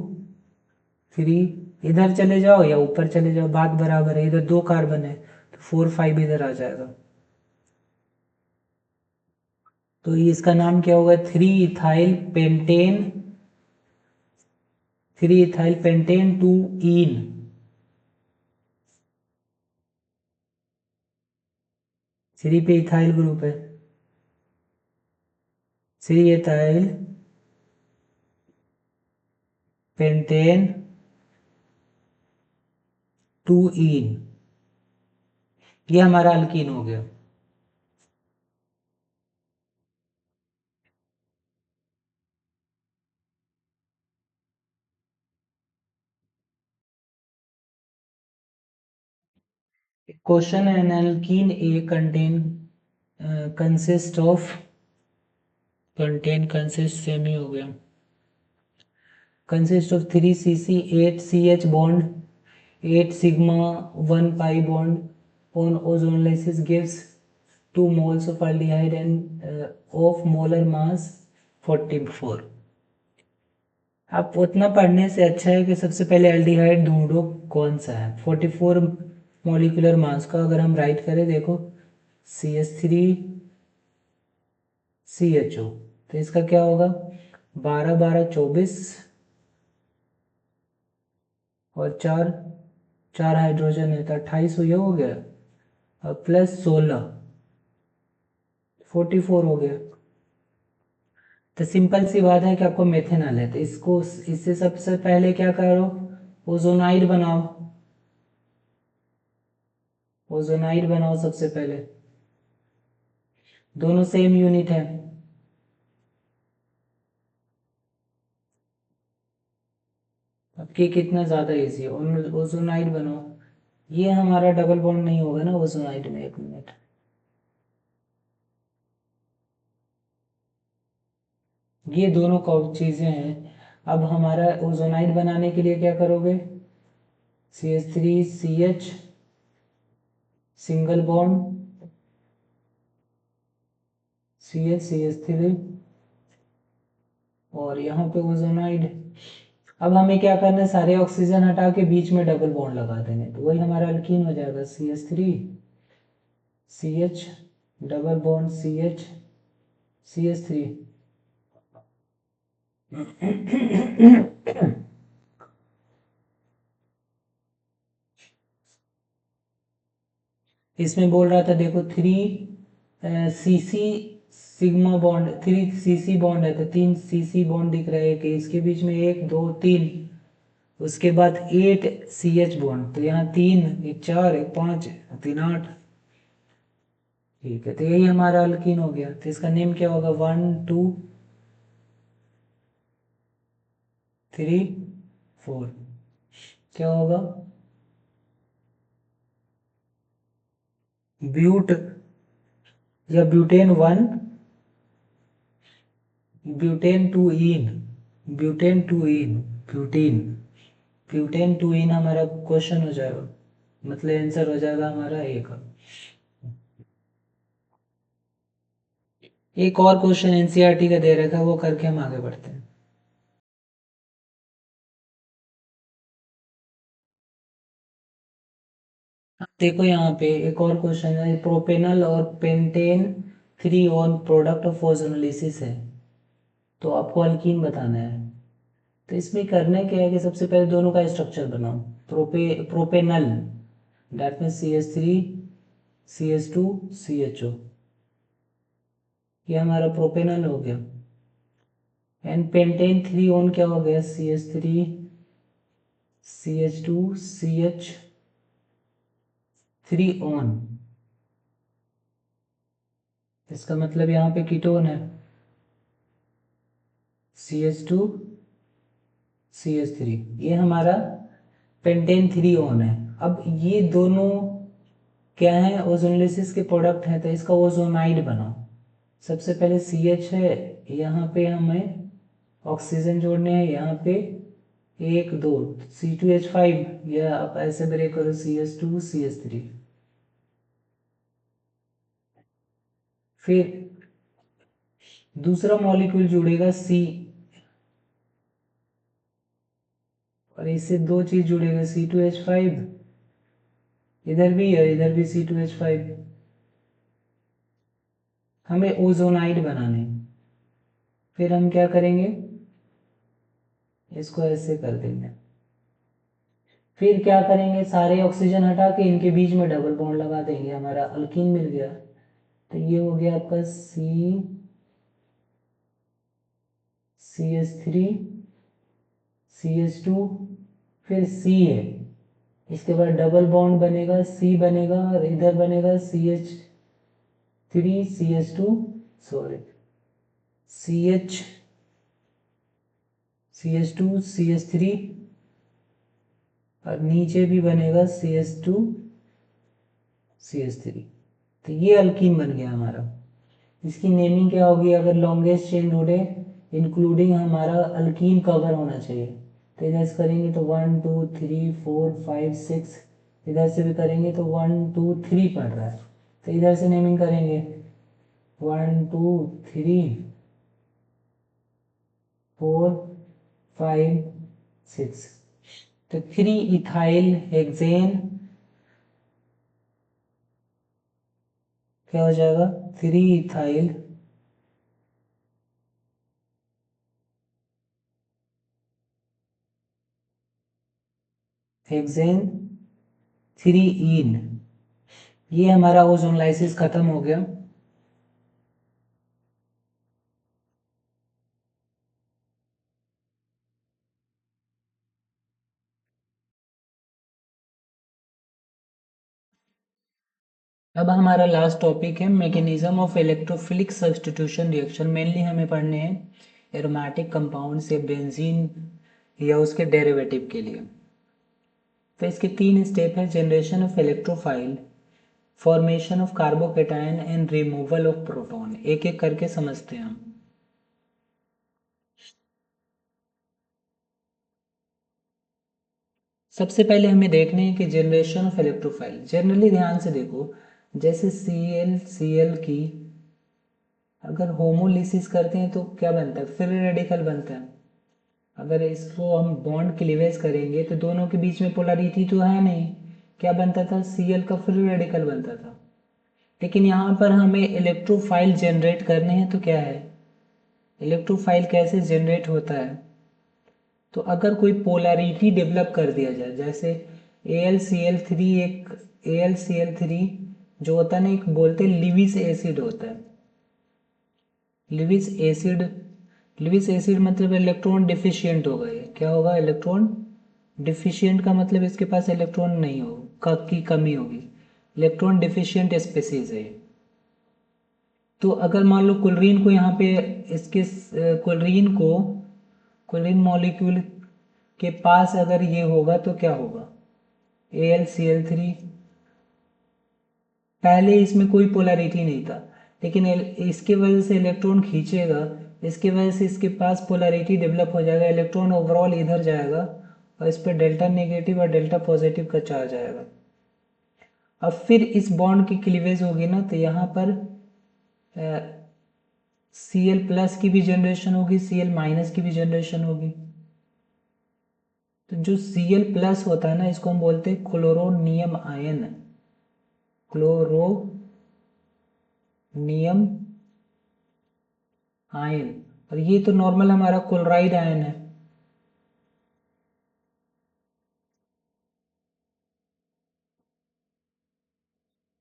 3। इधर चले जाओ या ऊपर चले जाओ, बात बराबर है, इधर 2 कार्बन है तो 4 5 इधर आ जाएगा। तो इसका नाम क्या होगा, 3 इथाइल पेंटेन 2 इन। 3 पे इथाइल ग्रुप है, 3 इथाइल पेंटेन 2 इन, ये हमारा अल्कीन हो गया। क्वेश्चन एन अल्कीन ए कंसिस्ट सेम ही हो गया, consist of 3 CC 8 CH bond 8 sigma 1 pi bond on ozonolysis gives 2 moles of aldehyde and of molar mass 44। आप उतना पढ़ने से अच्छा है कि सबसे पहले एल्डिहाइड ढूंढो कौन सा है। 44 मॉलिक्यूलर मास का अगर हम राइट करें, देखो CH3CHO, तो इसका क्या होगा 12 12 24 और 4 4 हाइड्रोजन है तो 28 ये हो गया, और प्लस 16 44 हो गया। तो सिंपल सी बात है कि आपको मेथेनॉल है, तो इसको इससे सबसे पहले क्या करो, ओजोनाइड बनाओ, ओजोनाइड बनाओ सबसे पहले, दोनों सेम यूनिट है। अब ये कितना ज़्यादा इजी है, ओजोनाइड बनाओ। ये हमारा डबल बॉन्ड नहीं होगा ना ओजोनाइड में, 1 मिनट, ये दोनों चीज़ें हैं। अब हमारा ओजोनाइड बनाने के लिए क्या करोगे, CH3CH सिंगल बॉन्ड CH3 और यहाँ पे ओजोनाइड। अब हमें क्या करना है, सारे ऑक्सीजन हटा के बीच में डबल बॉन्ड लगा देने, तो वही हमारा अल्कीन हो जाएगा, CH3CH डबल बॉन्ड CH3। इसमें बोल रहा था देखो 3 CC sigma bond 3 CC bond है, तो 3 CC बॉन्ड दिख रहा है कि इसके बीच में 1 2 3, उसके बाद 8 CH बॉन्ड, तो यहाँ 3 1 4 1 5 3 8। ठीक है, तो यही हमारा अल्कीन हो गया, तो इसका नेम क्या होगा 1 2 3 4, क्या होगा ब्यूट या ब्यूटेन 1 ब्यूटेन 2 इन ब्यूटेन ब्यूटेन 2 इन हमारा क्वेश्चन हो जाएगा, मतलब आंसर हो जाएगा हमारा ए का। एक और क्वेश्चन एनसीईआरटी का दे रखा है, वो करके हम आगे बढ़ते हैं। देखो यहाँ पे एक और क्वेश्चन है, प्रोपेनल और pentane 3 on product of ozonolysis है, तो आपको अल्कीन बताना है। तो इसमें करना क्या है कि सबसे पहले दोनों का स्ट्रक्चर बनाओ। प्रोपेनल दैट मीन CH3CH2CHO, ये हमारा प्रोपेनल हो गया। एंड पेंटेन 3 ऑन क्या हो गया, CH3CH2CH3 ऑन, इसका मतलब यहाँ पे कीटोन है CH2CH3, ये हमारा पेंटेन 3 ऑन है। अब ये दोनों क्या है, ओजोनोलिसिस के प्रोडक्ट हैं, तो इसका ओजोनाइड बनाओ। सबसे पहले CH है, यहाँ पे हमें ऑक्सीजन जोड़ने हैं, यहाँ पे 1 2 C2H5, या आप ऐसे ब्रेक करो CH2CH3, फिर दूसरा मॉलिक्यूल जुड़ेगा C, और इससे दो चीज जुड़ेगा C2H5, इधर भी है, इधर भी C2H5। हमें ओजोनाइड बनाने, फिर हम क्या करेंगे, इसको ऐसे कर देंगे। फिर क्या करेंगे, सारे ऑक्सीजन हटा के इनके बीच में डबल बॉन्ड लगा देंगे, हमारा अल्कीन मिल गया। तो ये हो गया आपका CH3 CH2, फिर C है, इसके बाद डबल बॉन्ड बनेगा, C बनेगा, और इधर बनेगा CH3 CH2, sorry CH2 CH3, और नीचे भी बनेगा CH2 CH3। तो ये अल्कीन बन गया हमारा। इसकी नेमिंग क्या होगी, अगर लॉन्गेस्ट चेन जुड़े इंक्लूडिंग हमारा अल्कीन कवर होना चाहिए। तो इधर से करेंगे तो 1 2 3 4 5 6, इधर से भी करेंगे तो 1 2 3 पड़ रहा है। तो इधर से नेमिंग करेंगे 1 2 3 4 5 6। तो 3 इथाइल हेक्सेन क्या हो जाएगा, 3 इथाइल हेक्सेन 3 इन। ये हमारा ओजोन लाइसिस खत्म हो गया। अब हमारा लास्ट टॉपिक है mechanism of electrophilic substitution reaction. Mainly हमें पढ़ने हैं एरोमेटिक कंपाउंड्स या बेंजीन या उसके डेरिवेटिव के लिए। तो इसके 3 स्टेप है, generation of electrophile, formation of carbocation and removal of proton. एक एक करके समझते हैं हम। सबसे पहले हमें देखने हैं कि जनरेशन ऑफ इलेक्ट्रोफाइल। जनरली ध्यान से देखो, जैसे Cl की अगर होमोलिसिस करते हैं तो क्या बनता है, फ्री रेडिकल बनता है। अगर इसको हम बॉन्ड क्लीवेज करेंगे तो दोनों के बीच में पोलरिटी तो है नहीं, क्या बनता था, Cl का फ्री रेडिकल बनता था। लेकिन यहाँ पर हमें इलेक्ट्रोफाइल जनरेट करने हैं, तो क्या है, इलेक्ट्रोफाइल कैसे जनरेट होता है। तो अगर कोई पोलैरिटी डेवलप कर दिया जाए, जैसे AlCl3, एक AlCl3 जो होता है ना, एक बोलते हैं लिविस एसिड होता है। लिविस एसिड, लिविस एसिड मतलब इलेक्ट्रॉन डिफिशियंट होगा। ये क्या होगा, इलेक्ट्रॉन डिफिशियंट का मतलब इसके पास इलेक्ट्रॉन नहीं होगा, की कमी होगी, इलेक्ट्रॉन डिफिशियंट स्पेसीज है। तो अगर मान लो क्लोरीन को यहाँ पे इसके क्लोरीन मॉलिक्यूल के पास अगर ये होगा तो क्या होगा, AlCl3, पहले इसमें कोई पोलैरिटी नहीं था, लेकिन इसके वजह से इलेक्ट्रॉन खींचेगा, इसके वजह से इसके पास पोलैरिटी डेवलप हो जाएगा, इलेक्ट्रॉन ओवरऑल इधर जाएगा और इस पर डेल्टा नेगेटिव और डेल्टा पॉजिटिव का चार्ज आएगा। अब फिर इस बॉन्ड की क्लीवेज होगी ना, तो यहाँ पर Cl+ की भी जनरेशन होगी, Cl- की भी जनरेशन होगी। तो जो Cl+ होता है ना, इसको हम बोलते हैं क्लोरोनियम आयन, क्लोरोनियम आयन। और ये तो नॉर्मल हमारा क्लोराइड आयन है।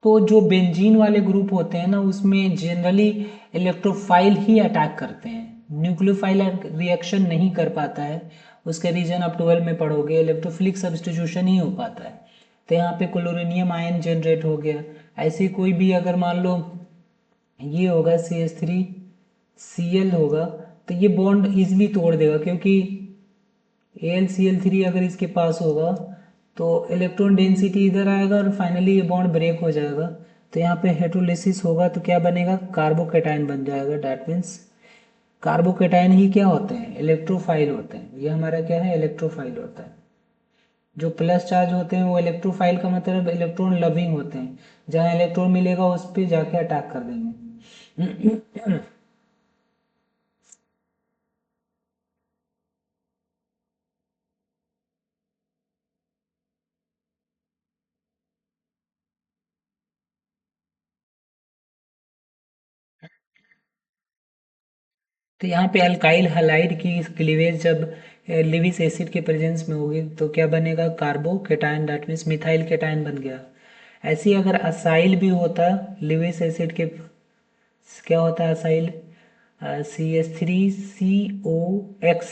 तो जो बेंजीन वाले ग्रुप होते हैं ना, उसमें जनरली इलेक्ट्रोफाइल ही अटैक करते हैं, न्यूक्लियोफाइल रिएक्शन नहीं कर पाता है। उसके रीजन आप 12 में पढ़ोगे, इलेक्ट्रोफिलिक सब्स्टिट्यूशन ही हो पाता है। तो यहाँ पे क्लोरोनियम आयन जनरेट हो गया। ऐसे कोई भी अगर मान लो ये होगा CH3Cl होगा, तो ये बॉन्ड इजिली तोड़ देगा, क्योंकि AlCl3 अगर इसके पास होगा तो इलेक्ट्रॉन डेंसिटी इधर आएगा और फाइनली ये बॉन्ड ब्रेक हो जाएगा। तो यहाँ पे हेटेरोलिसिस होगा तो क्या बनेगा, कार्बोकेटायन बन जाएगा। डैट मीन्स कार्बोकेटायन ही क्या होते हैं, इलेक्ट्रोफाइल होते हैं। ये हमारा क्या है, इलेक्ट्रोफाइल होता है। जो प्लस चार्ज होते हैं वो इलेक्ट्रोफाइल का मतलब इलेक्ट्रॉन लविंग होते हैं, जहाँ इलेक्ट्रॉन मिलेगा उस पर जाके अटैक कर देंगे। तो यहाँ पे अल्काइल हलाइड की क्लीवेज जब लिविस एसिड के प्रेजेंस में होगी तो क्या बनेगा, carbocation, that means methyl cation बन गया। ऐसे ही अगर असाइल भी होता लिविस एसिड के, क्या होता है असाइल, CH3COX,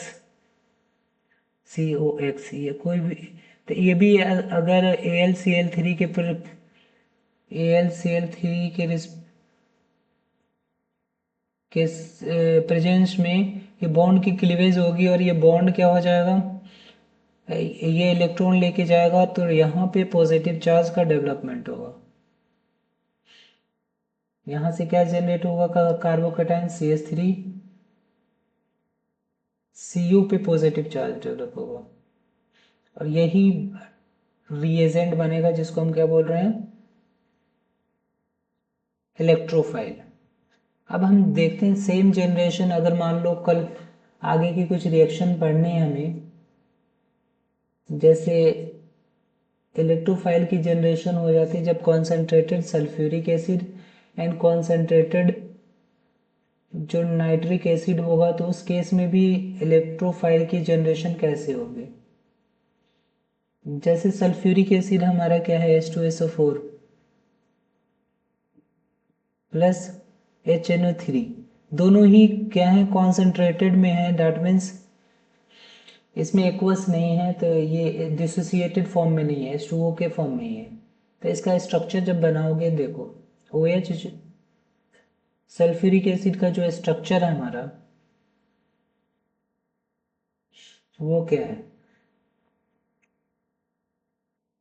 COX, ये कोई भी, तो ये भी अगर AlCl3 के AlCl3 के प्रेजेंस में ये बॉन्ड की क्लीवेज होगी और ये बॉन्ड क्या हो जाएगा, ये इलेक्ट्रॉन लेके जाएगा तो यहाँ पे पॉजिटिव चार्ज का डेवलपमेंट होगा। यहाँ से क्या जनरेट होगा, कार्बोकेटाइन CH3, Cu पे पॉजिटिव चार्ज डेवलप होगा और यही रिएजेंट बनेगा जिसको हम क्या बोल रहे हैं, इलेक्ट्रोफाइल। अब हम देखते हैं सेम जनरेशन, अगर मान लो कल आगे की कुछ रिएक्शन पढ़ने हैं हमें, जैसे इलेक्ट्रोफाइल की जनरेशन हो जाती है जब concentrated sulphuric acid and concentrated जो नाइट्रिक एसिड होगा, तो उस केस में भी इलेक्ट्रोफाइल की जनरेशन कैसे होगी। जैसे सल्फ्यूरिक एसिड हमारा क्या है, H2SO4 प्लस HNO3, दोनों ही क्या है, कॉन्सेंट्रेटेड में है, दैट मीन्स इसमें एक्वस नहीं है, तो ये डिसोसिएटेड फॉर्म में नहीं है, H2O के फॉर्म में ही है। तो इसका स्ट्रक्चर जब बनाओगे देखो, OH, सल्फ्यूरिक एसिड का जो स्ट्रक्चर है हमारा वो क्या है,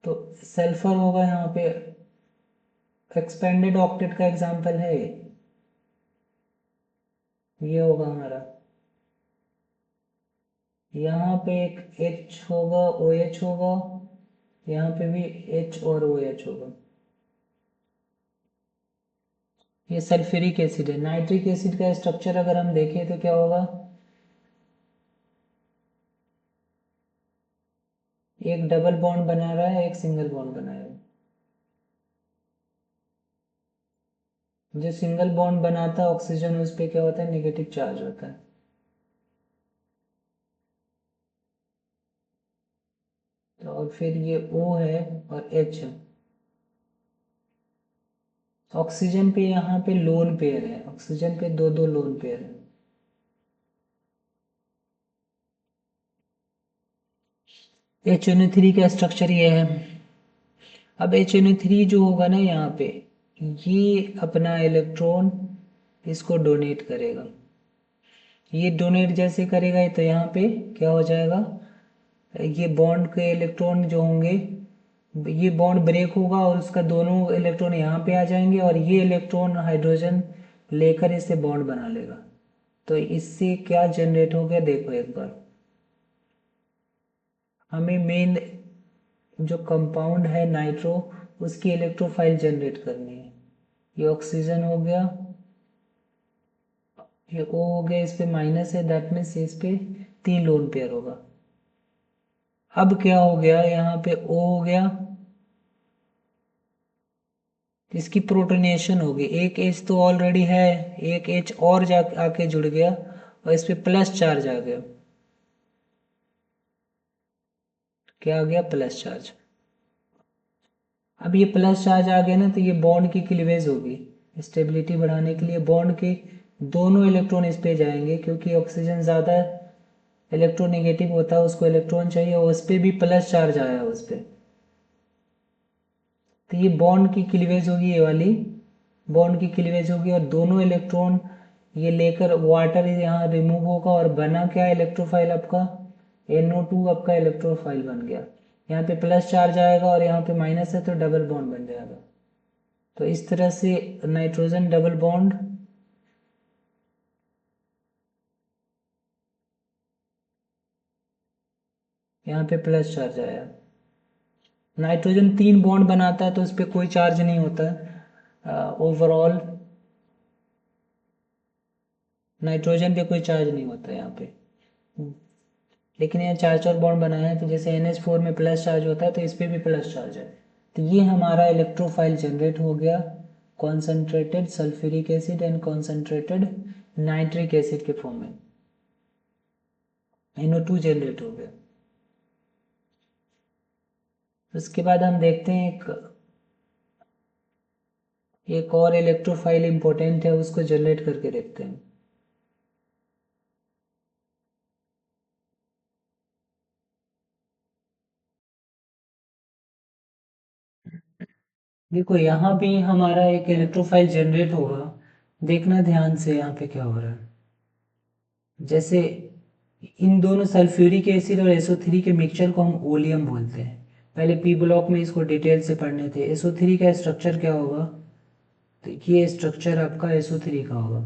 तो सल्फर होगा यहाँ पे, एक्सपेंडेड ऑक्टेट का एग्जांपल है ये होगा हमारा, यहाँ पे एक H होगा, OH होगा, यहाँ पे भी H और OH होगा। ये सल्फ्यूरिक एसिड है। नाइट्रिक एसिड का स्ट्रक्चर अगर हम देखें तो क्या होगा, एक डबल बॉन्ड बना रहा है, एक सिंगल बॉन्ड बनाएगा। जो सिंगल बॉन्ड बनाता है ऑक्सीजन, उस पे क्या होता है, नेगेटिव चार्ज होता है। तो और फिर ये O है और H है। ऑक्सीजन पे यहाँ पे लोन पेयर है, ऑक्सीजन पे दो दो लोन पेयर है। HNO3 का स्ट्रक्चर ये है। अब HNO3 जो होगा ना यहाँ पे, ये अपना इलेक्ट्रॉन इसको डोनेट करेगा। ये डोनेट जैसे करेगा तो यहाँ पे क्या हो जाएगा, ये बॉन्ड के इलेक्ट्रॉन जो होंगे, ये बॉन्ड ब्रेक होगा और उसका दोनों इलेक्ट्रॉन यहाँ पे आ जाएंगे और ये इलेक्ट्रॉन हाइड्रोजन लेकर इससे बॉन्ड बना लेगा। तो इससे क्या जनरेट हो गया देखो एक बार, हमें मेन जो कंपाउंड है नाइट्रो, उसकी इलेक्ट्रोफाइल जनरेट करनी है। ये ऑक्सीजन हो गया, ये O हो गया, इस पे माइनस है, दैट मीन्स इस पे 3 लोन पेयर होगा। अब क्या हो गया, यहाँ पे O हो गया, इसकी प्रोटोनेशन होगी, एक H तो ऑलरेडी है, एक H और जा आके जुड़ गया और इस पे प्लस चार्ज आ गया। क्या आ गया, प्लस चार्ज। अब ये प्लस चार्ज आ गया ना, तो ये बॉन्ड की क्लीवेज होगी। स्टेबिलिटी बढ़ाने के लिए बॉन्ड के दोनों इलेक्ट्रॉन इस पे जाएंगे, क्योंकि ऑक्सीजन ज़्यादा इलेक्ट्रोनेगेटिव होता है, उसको इलेक्ट्रॉन चाहिए और उस पर भी प्लस चार्ज आया उस पर, तो ये बॉन्ड की क्लीवेज होगी, ये वाली बॉन्ड की क्लीवेज होगी और दोनों इलेक्ट्रॉन ये लेकर वाटर यहाँ रिमूव होगा और बना क्या इलेक्ट्रोफाइल आपका, NO2 आपका इलेक्ट्रोफाइल बन गया। यहाँ पे प्लस चार्ज आएगा और यहाँ पे माइनस है तो डबल बॉन्ड बन जाएगा। तो इस तरह से नाइट्रोजन डबल बॉन्ड, यहाँ पे प्लस चार्ज आया। नाइट्रोजन 3 बॉन्ड बनाता है तो उस पर कोई चार्ज नहीं होता है ओवरऑल। नाइट्रोजन पे कोई चार्ज नहीं होता है यहाँ पे। लेकिन यहाँ चार चार बॉन्ड बनाए हैं, तो जैसे NH4 में प्लस चार्ज होता है तो इस पर भी प्लस चार्ज है। तो ये हमारा इलेक्ट्रोफाइल जनरेट हो गया concentrated sulphuric acid and concentrated nitric acid के फॉर्म में, NO2 जनरेट हो गया। उसके बाद हम देखते हैं एक और इलेक्ट्रोफाइल इंपॉर्टेंट है, उसको जनरेट करके देखते हैं। देखो यहाँ भी हमारा एक इलेक्ट्रोफाइल जनरेट होगा, देखना ध्यान से यहाँ पे क्या हो रहा है। जैसे इन दोनों सल्फ्यूरिक एसिड और SO3 के मिक्सचर को हम ओलियम बोलते हैं। पहले पी ब्लॉक में इसको डिटेल से पढ़ने थे। SO3 का स्ट्रक्चर क्या होगा, तो ये स्ट्रक्चर आपका SO3 का होगा।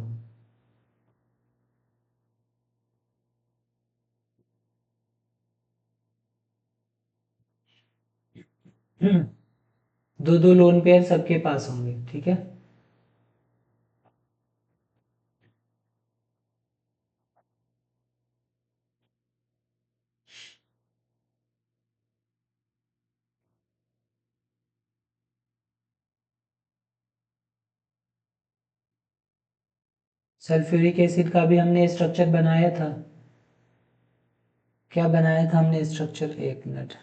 दो दो लोन पेयर सबके पास होंगे, ठीक है। सल्फ्यूरिक एसिड का भी हमने स्ट्रक्चर बनाया था। क्या बनाया था हमने स्ट्रक्चर, एक मिनट।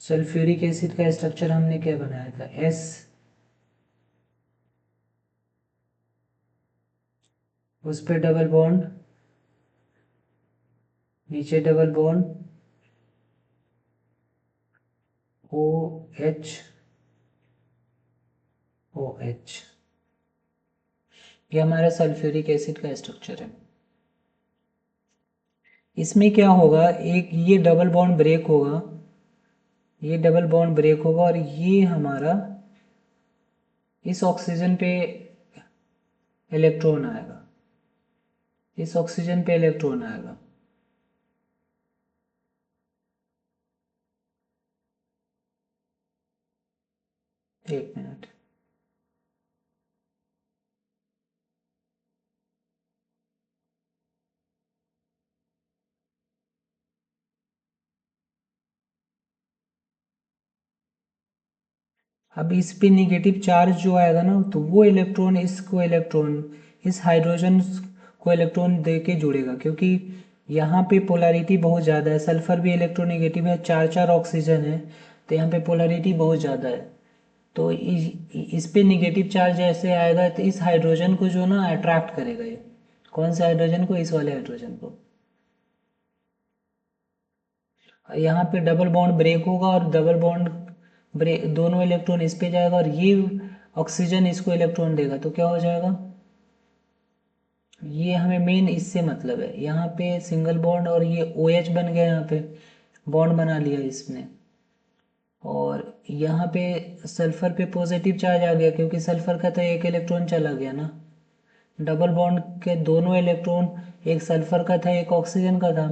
सल्फ्यूरिक एसिड का स्ट्रक्चर हमने क्या बनाया था, S, उस पर डबल बॉन्ड, नीचे डबल बॉन्ड, OH, OH। ये हमारा सल्फ्यूरिक एसिड का स्ट्रक्चर है। इसमें क्या होगा, एक ये डबल बॉन्ड ब्रेक होगा, ये डबल बॉन्ड ब्रेक होगा और ये हमारा इस ऑक्सीजन पे इलेक्ट्रॉन आएगा, इस ऑक्सीजन पे इलेक्ट्रॉन आएगा। एक मिनट। अब इस पे निगेटिव चार्ज जो आएगा ना, तो वो इलेक्ट्रॉन इस हाइड्रोजन को इलेक्ट्रॉन दे के जुड़ेगा, क्योंकि यहाँ पे पोलैरिटी बहुत ज़्यादा है। सल्फर भी इलेक्ट्रोनेगेटिव है, चार चार ऑक्सीजन है, तो यहाँ पे पोलैरिटी बहुत ज़्यादा है। तो इस पे निगेटिव चार्ज जैसे आएगा तो इस हाइड्रोजन को जो ना अट्रैक्ट करेगा ये। कौन से हाइड्रोजन को, इस वाले हाइड्रोजन को। यहाँ पे डबल बॉन्ड ब्रेक होगा और डबल बॉन्ड ब्रेक, दोनों इलेक्ट्रॉन इस पे जाएगा और ये ऑक्सीजन इसको इलेक्ट्रॉन देगा, तो क्या हो जाएगा, ये हमें मेन इससे मतलब है। यहाँ पे सिंगल बॉन्ड और ये OH बन गया, यहाँ पे बॉन्ड बना लिया इसने। और यहाँ पे सल्फर पे पॉजिटिव चार्ज आ गया, क्योंकि सल्फर का तो एक इलेक्ट्रॉन चला गया ना। डबल बॉन्ड के दोनों इलेक्ट्रॉन, एक सल्फर का था एक ऑक्सीजन का था,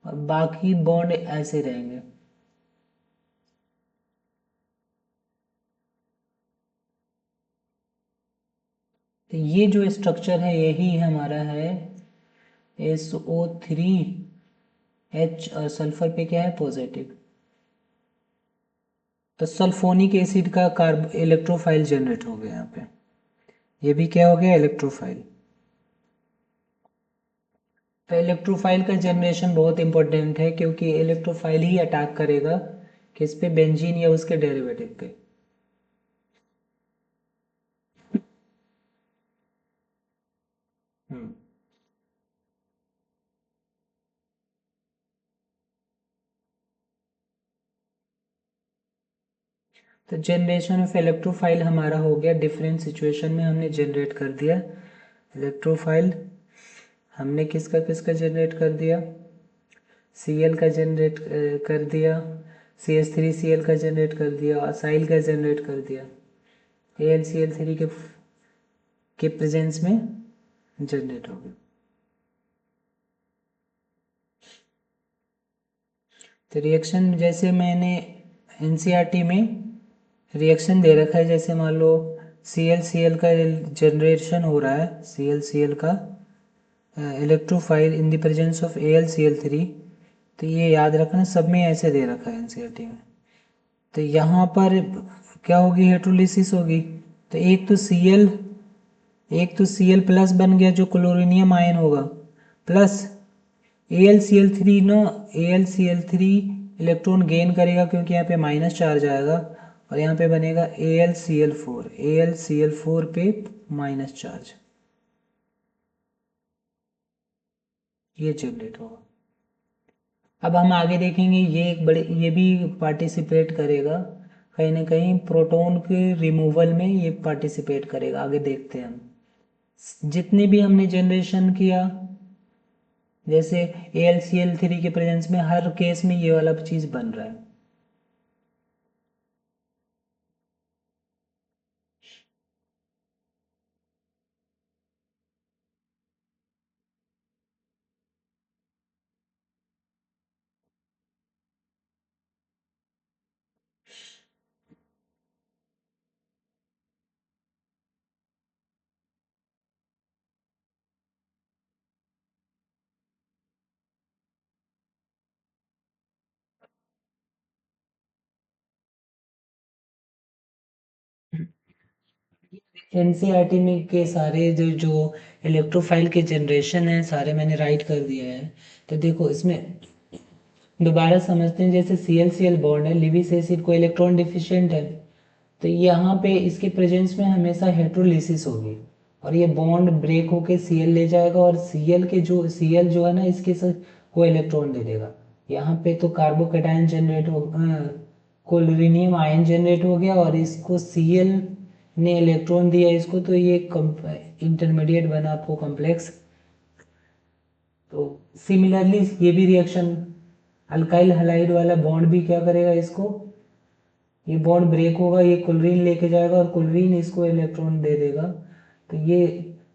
और बाकी बॉन्ड ऐसे रहेंगे। तो ये जो स्ट्रक्चर है यही हमारा है SO3H, और सल्फर पे क्या है, पॉजिटिव। तो सल्फोनिक एसिड का कार्ब इलेक्ट्रोफाइल जनरेट हो गया यहाँ पे। ये भी क्या हो गया, इलेक्ट्रोफाइल। तो इलेक्ट्रोफाइल का जनरेशन बहुत इंपॉर्टेंट है, क्योंकि इलेक्ट्रोफाइल ही अटैक करेगा किस पे, बेंजीन या उसके डेरिवेटिव पे। हम्म। तो जनरेशन ऑफ इलेक्ट्रोफाइल हमारा हो गया, डिफरेंट सिचुएशन में हमने जनरेट कर दिया इलेक्ट्रोफाइल। हमने किसका किसका जनरेट कर दिया, Cl का जनरेट कर दिया, CH3Cl का जनरेट कर दिया, असाइल का जनरेट कर दिया, AlCl3 के प्रेजेंस में जनरेट हो गया। तो रिएक्शन जैसे मैंने NCERT में रिएक्शन दे रखा है, जैसे मान लो ClCl का जनरेशन हो रहा है, ClCl का electrophile in the presence of AlCl3। तो ये याद रखना, सब में ऐसे दे रखा है एनसीईआरटी में। तो यहाँ पर क्या होगी, हाइड्रोलिसिस होगी। तो एक तो Cl प्लस बन गया जो क्लोरीनियम आयन होगा, प्लस AlCl3 ना, AlCl3 इलेक्ट्रॉन गेन करेगा क्योंकि यहाँ पे माइनस चार्ज आएगा, और यहाँ पे बनेगा AlCl4 पे माइनस चार्ज, ये जनरेट होगा। अब हम आगे देखेंगे, ये भी पार्टिसिपेट करेगा कहीं ना कहीं, प्रोटॉन के रिमूवल में ये पार्टिसिपेट करेगा। आगे देखते हैं हम जितने भी हमने जनरेशन किया, जैसे AlCl3 के प्रेजेंस में हर केस में ये वाला चीज़ बन रहा है। एनसीईआरटी में के सारे जो जो इलेक्ट्रोफाइल के जनरेशन है सारे मैंने राइट कर दिए हैं। तो देखो इसमें दोबारा समझते हैं, जैसे ClCl बॉन्ड है, लिविस एसिड को इलेक्ट्रॉन डिफिशिएंट है, तो यहाँ पे इसके प्रेजेंस में हमेशा हेट्रोलिसिस होगी, और ये बॉन्ड ब्रेक होके Cl ले जाएगा, और Cl जो है ना इसके साथ को इलेक्ट्रॉन दे देगा। यहाँ पे तो कार्बोकेटायन जनरेट हो, क्लोरीनियम आयन जनरेट हो गया, और इसको Cl ने इलेक्ट्रॉन दिया इसको, तो ये इंटरमीडिएट बना आपको कॉम्प्लेक्स। तो सिमिलरली ये भी रिएक्शन, अल्काइल हलाइड वाला बॉन्ड भी क्या करेगा, इसको ये बॉन्ड ब्रेक होगा, ये क्लोरीन लेके जाएगा और क्लोरीन इसको इलेक्ट्रॉन दे देगा। तो ये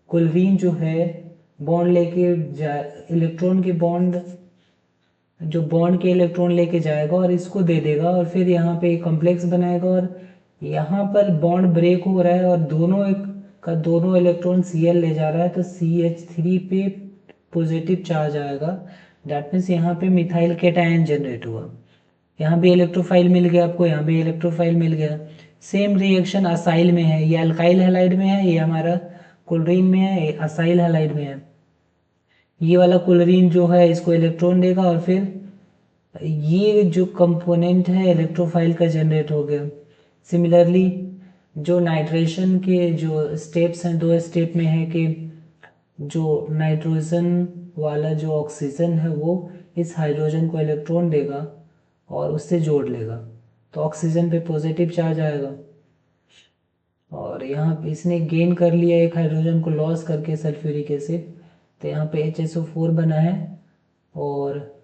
क्लोरीन जो है बॉन्ड लेके जा इलेक्ट्रॉन के बॉन्ड जो बॉन्ड के इलेक्ट्रॉन लेके जाएगा और इसको दे देगा, और फिर यहाँ पे एक कॉम्प्लेक्स बनाएगा, और यहाँ पर बॉन्ड ब्रेक हो रहा है और दोनों इलेक्ट्रॉन Cl ले जा रहा है, तो CH3 पे पॉजिटिव चार्ज आएगा। दैट मीन्स यहाँ पे मिथाइल केटायन जनरेट हुआ। यहाँ भी इलेक्ट्रोफाइल मिल गया आपको, यहाँ भी इलेक्ट्रोफाइल मिल गया। सेम रिएक्शन असाइल में है, ये अल्काइल हैलाइड में है, ये हमारा क्लोरीन में है, ये असाइल हैलाइड में है। ये वाला क्लोरीन जो है इसको इलेक्ट्रॉन देगा, और फिर ये जो कंपोनेंट है इलेक्ट्रोफाइल का जनरेट हो गया। सिमिलरली जो नाइट्रेशन के जो स्टेप्स हैं, दो स्टेप में है कि जो नाइट्रोजन वाला जो ऑक्सीजन है वो इस हाइड्रोजन को इलेक्ट्रॉन देगा और उससे जोड़ लेगा, तो ऑक्सीजन पे पॉजिटिव चार्ज आएगा। और यहाँ पे इसने गेन कर लिया एक हाइड्रोजन को लॉस करके सल्फ्यूरिक एसिड, तो यहाँ पे HSO4 बना है, और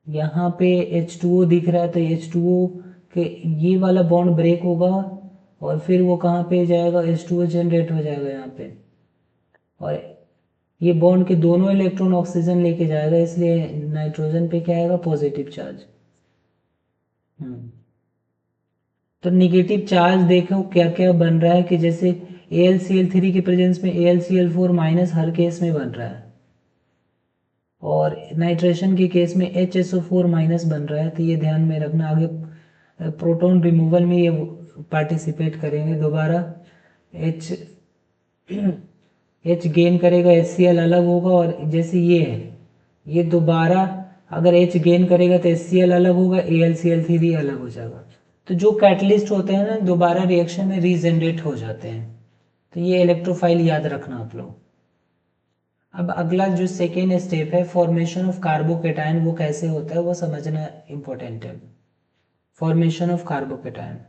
यहाँ पे H2O दिख रहा है, तो H2O के ये वाला बॉन्ड ब्रेक होगा, और फिर वो कहाँ पे जाएगा, H2O जनरेट हो जाएगा यहाँ पे, और ये बॉन्ड के दोनों इलेक्ट्रॉन ऑक्सीजन लेके जाएगा, इसलिए नाइट्रोजन पे क्या आएगा, पॉजिटिव चार्ज। हम्म तो निगेटिव चार्ज देखो क्या क्या बन रहा है, कि जैसे AlCl3 के प्रेजेंस में AlCl4 माइनस हर केस में बन रहा है, और नाइट्रेशन के केस में HSO4 माइनस बन रहा है। तो ये ध्यान में रखना, आगे प्रोटॉन रिमूवल में ये पार्टिसिपेट करेंगे। दोबारा H H गेन करेगा, HCl अलग होगा, और जैसे ये है, ये दोबारा अगर H गेन करेगा तो HCl अलग होगा, AlCl3 अलग हो जाएगा। तो जो कैटलिस्ट होते हैं ना दोबारा रिएक्शन में रीजनरेट हो जाते हैं। तो ये इलेक्ट्रोफाइल याद रखना आप लोग। अब अगला जो सेकेंड स्टेप है, फॉर्मेशन ऑफ कार्बोकेटायन, वो कैसे होता है वो समझना इंपॉर्टेंट है। Formation of carbocation,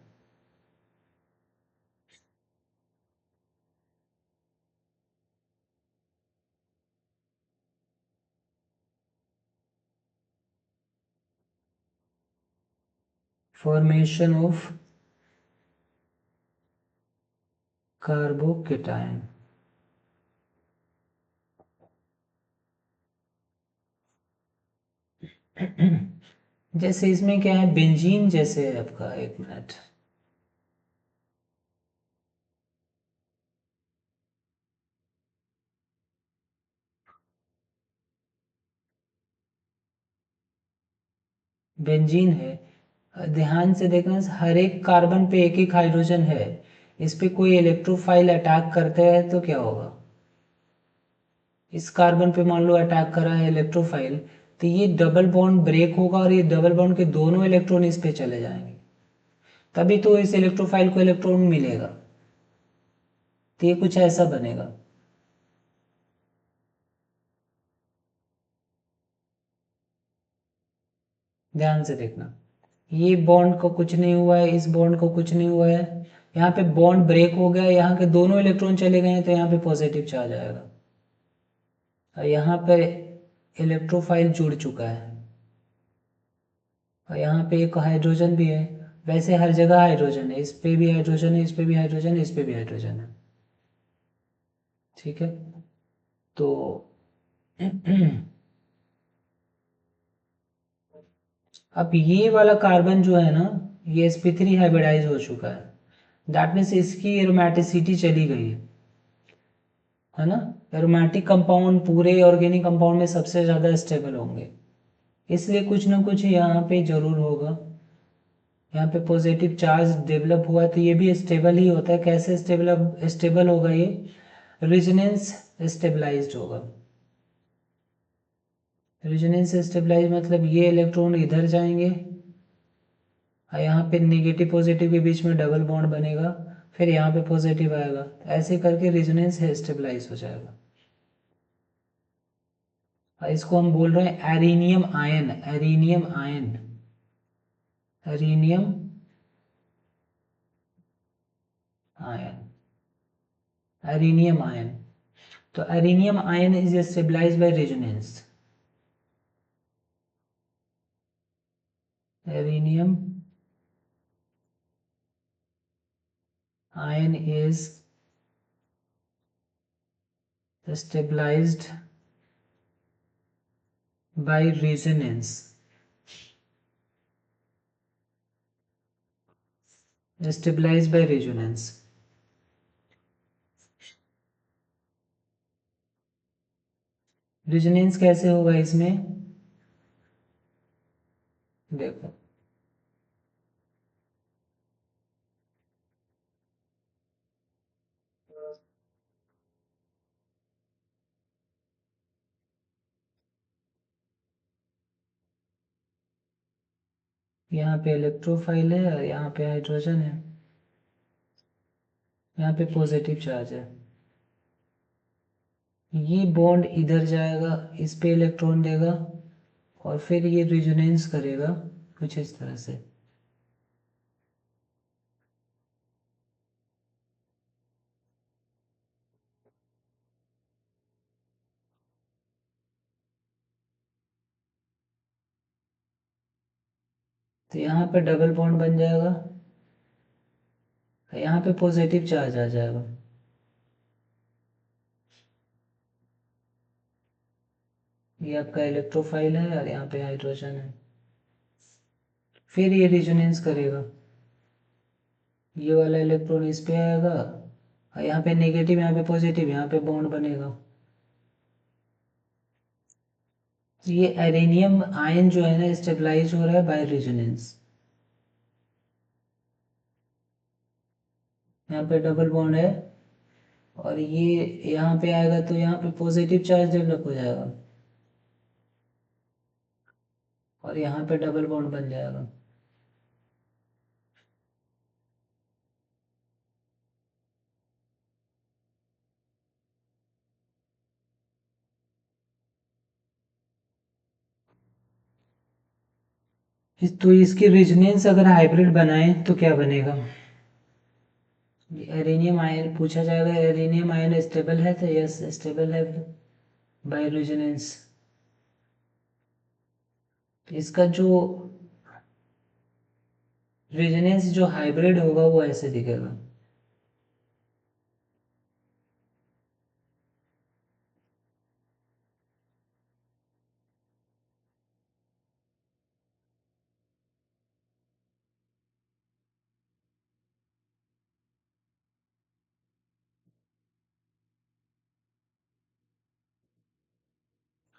formation of carbocation. जैसे इसमें क्या है, बेंजीन जैसे है आपका, एक मिनट, बेंजीन है, ध्यान से देखना, हर एक कार्बन पे एक एक हाइड्रोजन है, इस पे कोई इलेक्ट्रोफाइल अटैक करते हैं तो क्या होगा? इस कार्बन पे मान लो अटैक करा है इलेक्ट्रोफाइल, तो ये डबल बॉन्ड ब्रेक होगा और ये डबल बॉन्ड के दोनों इलेक्ट्रॉन इस पे चले जाएंगे, तभी तो इस इलेक्ट्रोफाइल को इलेक्ट्रॉन मिलेगा। तो ये कुछ ऐसा बनेगा। ध्यान से देखना, ये बॉन्ड को कुछ नहीं हुआ है, इस बॉन्ड को कुछ नहीं हुआ है, यहाँ पे बॉन्ड ब्रेक हो गया, यहाँ के दोनों इलेक्ट्रॉन चले गए हैं, तो यहाँ पे पॉजिटिव चार्ज आएगा, और यहाँ पे इलेक्ट्रोफाइल जुड़ चुका है, और यहाँ पे एक हाइड्रोजन भी है। वैसे हर जगह हाइड्रोजन है, इस पे भी हाइड्रोजन है, इस पे भी हाइड्रोजन है, इस पे भी हाइड्रोजन है। ठीक है, तो अब ये वाला कार्बन जो है ना, ये sp3 हाइब्रिडाइज हो चुका है, दैट मीन्स इसकी एरोमेटिसिटी चली गई है ना। एरोमेटिक कंपाउंड पूरे ऑर्गेनिक कंपाउंड में सबसे ज़्यादा स्टेबल होंगे, इसलिए कुछ ना कुछ यहाँ पे जरूर होगा। यहाँ पे पॉजिटिव चार्ज डेवलप हुआ तो ये भी स्टेबल ही होता है। कैसे स्टेबल स्टेबल होगा ये? रेजोनेंस स्टेबलाइज्ड होगा। रेजोनेंस स्टेबलाइज मतलब ये इलेक्ट्रॉन इधर जाएंगे और यहाँ पे नेगेटिव पॉजिटिव के बीच में डबल बॉन्ड बनेगा, फिर यहाँ पे पॉजिटिव आएगा, ऐसे करके रेजोनेंस स्टेबलाइज हो जाएगा। और इसको हम बोल रहे हैं arenium ion, arenium ion, arenium ion, arenium ion. तो arenium ion is stabilized by resonance. Arenium ion is stabilized by resonance, stabilized by resonance। Resonance कैसे होगा इसमें? देखो, यहाँ पे इलेक्ट्रोफाइल है और यहाँ पे हाइड्रोजन है, यहाँ पे पॉजिटिव चार्ज है, ये बॉन्ड इधर जाएगा, इस पे इलेक्ट्रॉन देगा, और फिर ये रेजोनेंस करेगा कुछ इस तरह से। तो यहाँ पे डबल बॉन्ड बन जाएगा, यहाँ पे पॉजिटिव चार्ज आ जाएगा, ये आपका इलेक्ट्रोफाइल है और यहाँ पे हाइड्रोजन है, फिर ये रेजोनेंस करेगा, ये वाला इलेक्ट्रॉन इस पे आएगा, और यहाँ पे नेगेटिव, यहाँ पे पॉजिटिव, यहाँ पे बॉन्ड बनेगा। ये एरेनियम आयन जो है ना स्टेबलाइज हो रहा है बाय रेजोनेंस। यहाँ पे डबल बॉन्ड है, और ये यहाँ पे आएगा तो यहाँ पे पॉजिटिव चार्ज डेवलप हो जाएगा, और यहाँ पे डबल बॉन्ड बन जाएगा। तो इसकी रेजोनेंस अगर हाइब्रिड बनाए तो क्या बनेगा? एरेनियम आयन पूछा जाएगा, एरेनियम आयन स्टेबल है तो यस स्टेबल है बाय रेजोनेंस। इसका जो रेजोनेंस जो हाइब्रिड होगा वो ऐसे दिखेगा।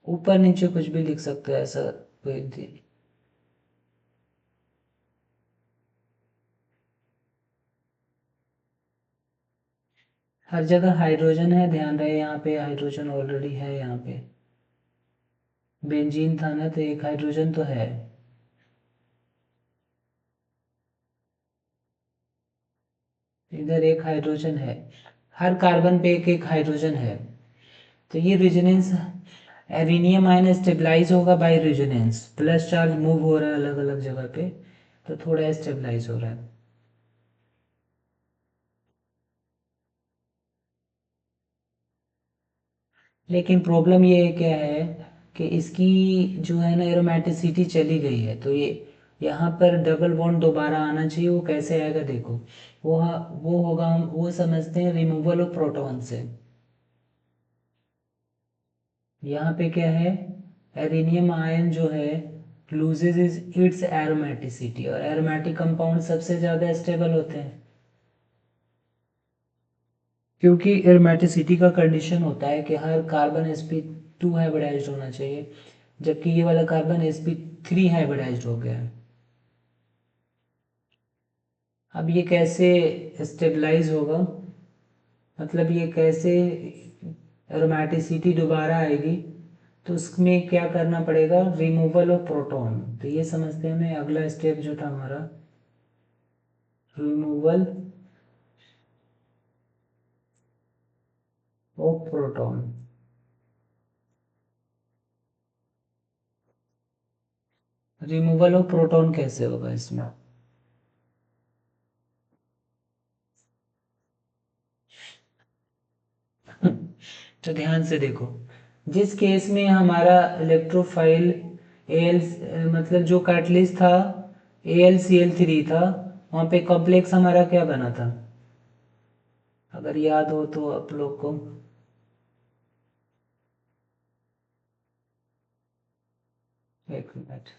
ऊपर नीचे कुछ भी लिख सकते हैं, ऐसा कोई हर जगह हाइड्रोजन है, ध्यान रहे यहाँ पे हाइड्रोजन ऑलरेडी है। यहाँ पे बेंजीन था ना, तो एक हाइड्रोजन तो है। इधर एक हाइड्रोजन है, हर कार्बन पे एक एक हाइड्रोजन है। तो ये रेजोनेंस, एरिनियम आयन स्टेबलाइज होगा by resonance, plus charge move हो रहा है अलग अलग जगह पे, तो थोड़ा स्टेबलाइज हो रहा है। लेकिन प्रॉब्लम ये क्या है कि इसकी जो है ना एरोमेटिसिटी चली गई है, तो ये यहाँ पर डबल बॉन्ड दोबारा आना चाहिए। वो कैसे आएगा देखो, वो वो होगा, हम वो समझते हैं रिमूवल ऑफ प्रोटॉन से। यहाँ पे क्या है, एरिनियम आयन जो है लूजेज इट्स एरोमेटिसिटी, और एरोमेटिक कंपाउंड सबसे ज़्यादा स्टेबल होते हैं, क्योंकि एरोमेटिसिटी का कंडीशन होता है कि हर कार्बन sp2 हाइब्रिडाइज्ड होना चाहिए, जबकि ये वाला कार्बन sp3 हाइब्रिडाइज्ड हो गया है। अब ये कैसे स्टेबलाइज होगा, मतलब ये कैसे एरोमेटिसिटी दोबारा आएगी, तो उसमें क्या करना पड़ेगा, रिमूवल ऑफ प्रोटॉन। तो ये समझते हैं हमें अगला स्टेप जो था हमारा, removal of proton. Removal of proton कैसे होगा इसमें, तो ध्यान से देखो, जिस केस में हमारा इलेक्ट्रोफाइल एल, मतलब जो कैटलिस्ट था AlCl3 था, वहाँ पे कॉम्प्लेक्स हमारा क्या बना था, अगर याद हो तो आप लोग को। एक मिनट,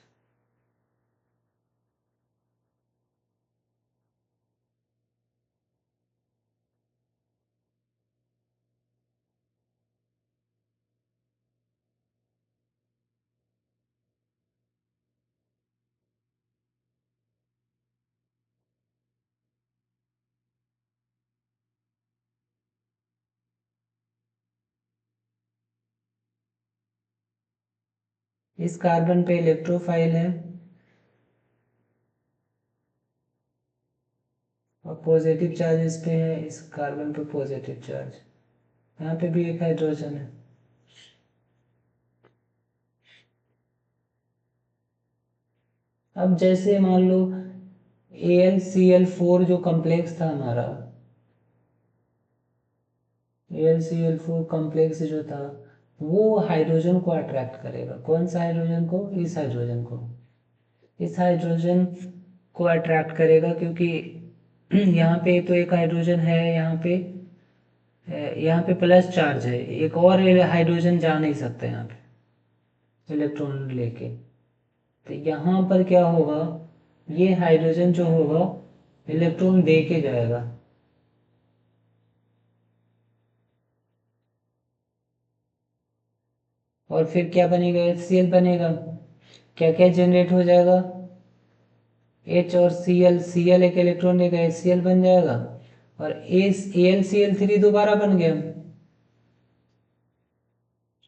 इस कार्बन पे इलेक्ट्रोफाइल है और पॉजिटिव चार्ज इस पे है, इस कार्बन पे पॉजिटिव चार्ज, यहाँ पे भी एक हाइड्रोजन है। अब जैसे मान लो AlCl4 जो कॉम्प्लेक्स था हमारा, AlCl4 कॉम्प्लेक्स जो था, वो हाइड्रोजन को अट्रैक्ट करेगा। कौन सा हाइड्रोजन को, इस हाइड्रोजन को, इस हाइड्रोजन को अट्रैक्ट करेगा, क्योंकि यहाँ पे तो एक हाइड्रोजन है, यहाँ पे प्लस चार्ज है, एक और हाइड्रोजन जा नहीं सकता यहाँ पे इलेक्ट्रॉन लेके। तो यहाँ पर क्या होगा, ये हाइड्रोजन जो होगा इलेक्ट्रॉन दे के जाएगा, और फिर क्या बनेगा, HCl बनेगा। क्या क्या जनरेट हो जाएगा, H और Cl एक इलेक्ट्रॉन देगा, HCl बन जाएगा, और AlCl3 दोबारा बन गया।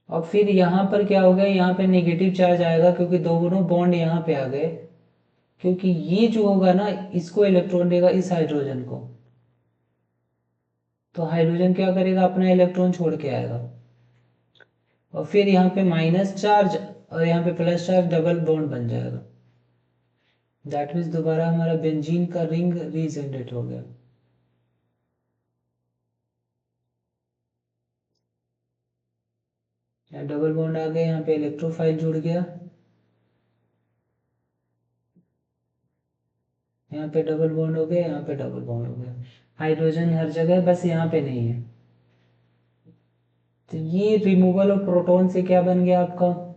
और फिर यहाँ पर क्या हो गया, यहाँ पे नेगेटिव चार्ज आएगा, क्योंकि दोनों बॉन्ड यहाँ पे आ गए, क्योंकि ये जो होगा ना इसको इलेक्ट्रॉन देगा इस हाइड्रोजन को, तो हाइड्रोजन क्या करेगा, अपना इलेक्ट्रॉन छोड़ के आएगा, और फिर यहाँ पे माइनस चार्ज और यहाँ पे प्लस चार्ज, डबल बॉन्ड बन जाएगा। दैट मीन्स दोबारा हमारा बेंजीन का रिंग रीजनरेट हो गया। यहाँ डबल बॉन्ड आ गया, यहाँ पे इलेक्ट्रोफाइल जुड़ गया, यहाँ पे डबल बॉन्ड हो गया, यहाँ पे डबल बॉन्ड हो गया। हाइड्रोजन हर जगह, बस यहाँ पे नहीं है। तो ये रिमूवल ऑफ प्रोटॉन से क्या बन गया आपका,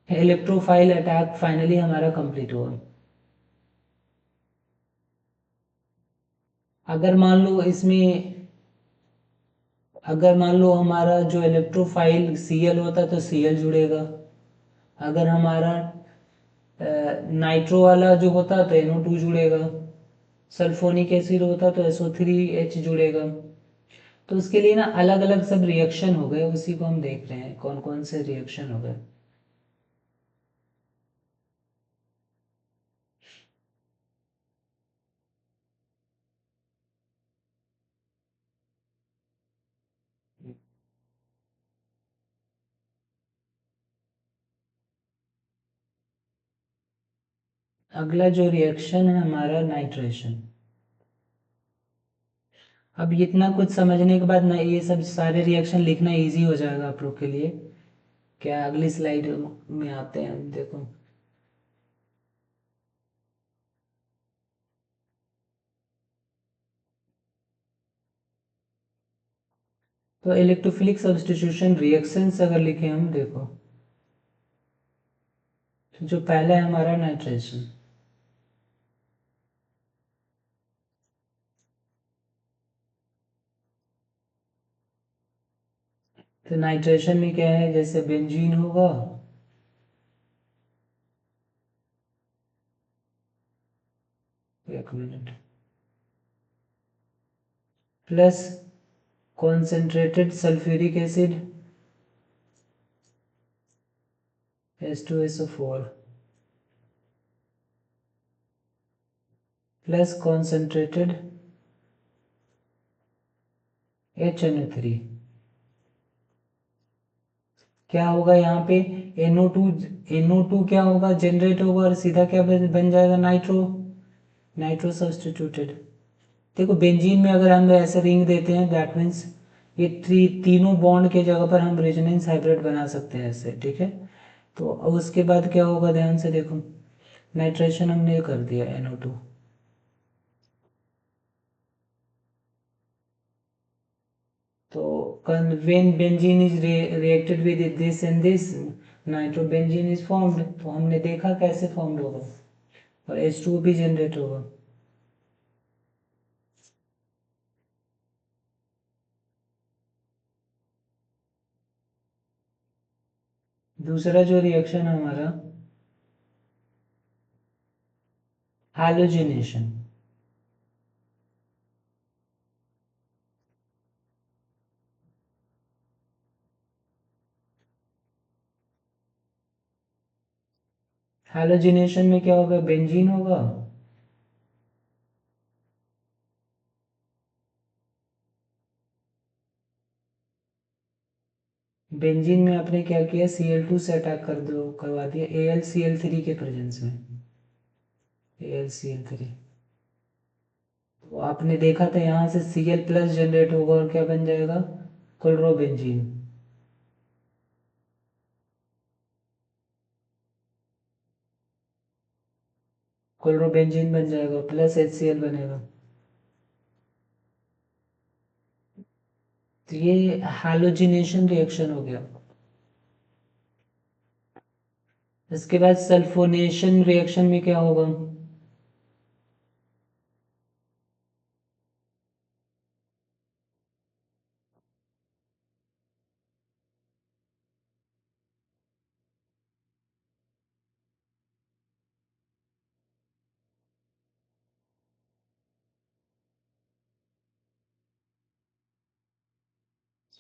इलेक्ट्रोफाइल अटैक फाइनली हमारा कंप्लीट हुआ। अगर मान लो इसमें, अगर मान लो हमारा जो इलेक्ट्रोफाइल Cl होता तो Cl जुड़ेगा, अगर हमारा नाइट्रो वाला जो होता तो NO2 जुड़ेगा। सल्फोनिक एसिड होता तो SO3H जुड़ेगा। तो उसके लिए ना अलग अलग सब रिएक्शन हो गए, उसी को हम देख रहे हैं कौन कौन से रिएक्शन हो गए। अगला जो रिएक्शन है हमारा नाइट्रेशन। अब इतना कुछ समझने के बाद ना ये सब सारे रिएक्शन लिखना इजी हो जाएगा आप लोग के लिए। क्या अगली स्लाइड में आते हैं हम, देखो। तो इलेक्ट्रोफिलिक सब्स्टिट्यूशन रिएक्शंस अगर लिखे हम, देखो तो जो पहला है हमारा नाइट्रेशन। तो नाइट्रेशन में क्या है, जैसे बेंजीन होगा, एक minute, plus concentrated sulphuric acid H2SO4 plus concentrated HNO3। क्या होगा यहाँ पे, NO2 क्या होगा, जनरेट होगा और सीधा क्या बन जाएगा, नाइट्रो, नाइट्रो सब्स्टिट्यूटेड। देखो बेंजीन में अगर हम ऐसे रिंग देते हैं, दैट मीन्स ये तीनों बॉन्ड के जगह पर हम रेजोनेंस हाइब्रिड बना सकते हैं ऐसे, ठीक है। तो अब उसके बाद क्या होगा, ध्यान से देखो, नाइट्रेशन हमने कर दिया NO2। तो when benzene is reacted with this and this, nitrobenzene is formed. तो हमने देखा कैसे फॉर्म्ड होगा, और H2O भी जनरेट होगा। दूसरा जो रिएक्शन है हमारा, हैलोजिनेशन। हैलोजिनेशन में क्या होगा, बेंजीन होगा, बेंजीन में आपने क्या किया, Cl2 से अटैक करवा दिया AlCl3 के प्रेजेंस में, AlCl3। तो आपने देखा था यहाँ से Cl प्लस जनरेट होगा और क्या बन जाएगा, क्लोरोबेंजीन। क्लोरोबेंजीन बन जाएगा, प्लस HCl बनेगा। तो ये हैलोजिनेशन रिएक्शन हो गया। इसके बाद सल्फोनेशन रिएक्शन में क्या होगा,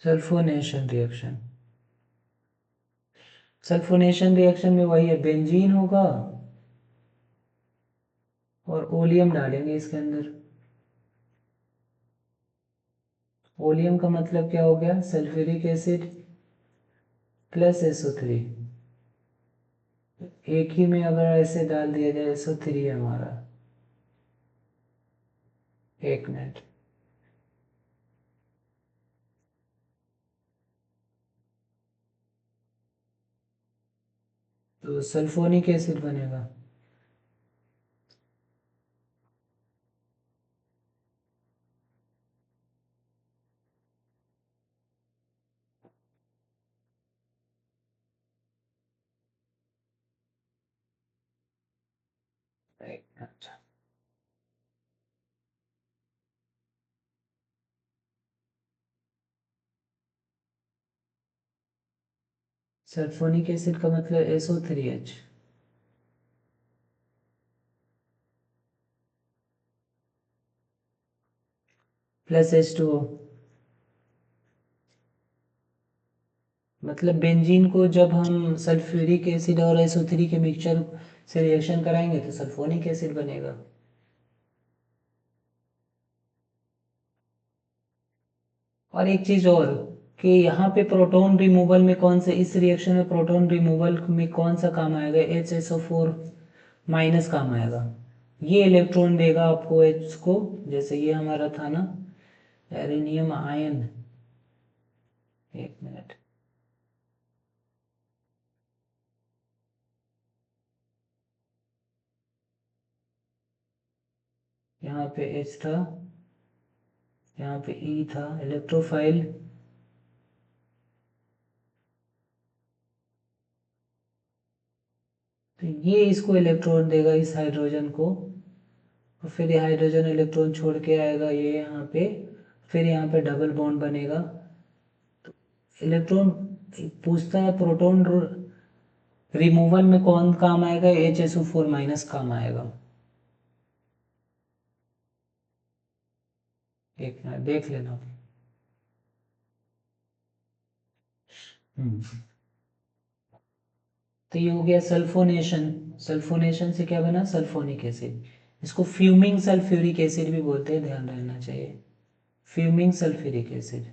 सल्फोनेशन रिएक्शन। सल्फोनेशन रिएक्शन में वही है, बेंजीन होगा और ओलियम डालेंगे इसके अंदर। ओलियम का मतलब क्या हो गया, सल्फ्यूरिक एसिड प्लस SO3। एक ही में अगर ऐसे डाल दिया जाए, SO3 है हमारा, एक मिनट, तो सल्फोनिक एसिड बनेगा। एक मिनट, सल्फोनिक एसिड का मतलब SO3H। Plus H2O। मतलब बेंजीन को जब हम सल्फ्यूरिक एसिड और SO3 के मिक्सचर से रिएक्शन कराएंगे तो सल्फोनिक एसिड बनेगा। और एक चीज और कि यहाँ पे प्रोटॉन रिमूवल में कौन से, इस रिएक्शन में प्रोटॉन रिमूवल में कौन सा काम आएगा, HSO4 माइनस काम आएगा। ये इलेक्ट्रॉन देगा आपको H को, जैसे ये हमारा था ना एरेनियम आयन। एक मिनट, यहाँ पे H था, यहाँ पे E था, इलेक्ट्रोफाइल। तो ये इसको इलेक्ट्रॉन देगा इस हाइड्रोजन को, और फिर ये हाइड्रोजन इलेक्ट्रॉन छोड़ के आएगा ये यहाँ पे, फिर यहाँ पे डबल बॉन्ड बनेगा। इलेक्ट्रॉन पूछता है प्रोटॉन रिमूवल में कौन काम आएगा, HSO4 माइनस काम आएगा। एक मिनट देख लेना। हम्म, तो ये हो गया सल्फोनेशन। सल्फोनेशन से क्या बना, सल्फोनिक एसिड। इसको फ्यूमिंग सल्फ्यूरिक एसिड भी बोलते हैं, ध्यान रखना चाहिए। Fuming sulphuric acid.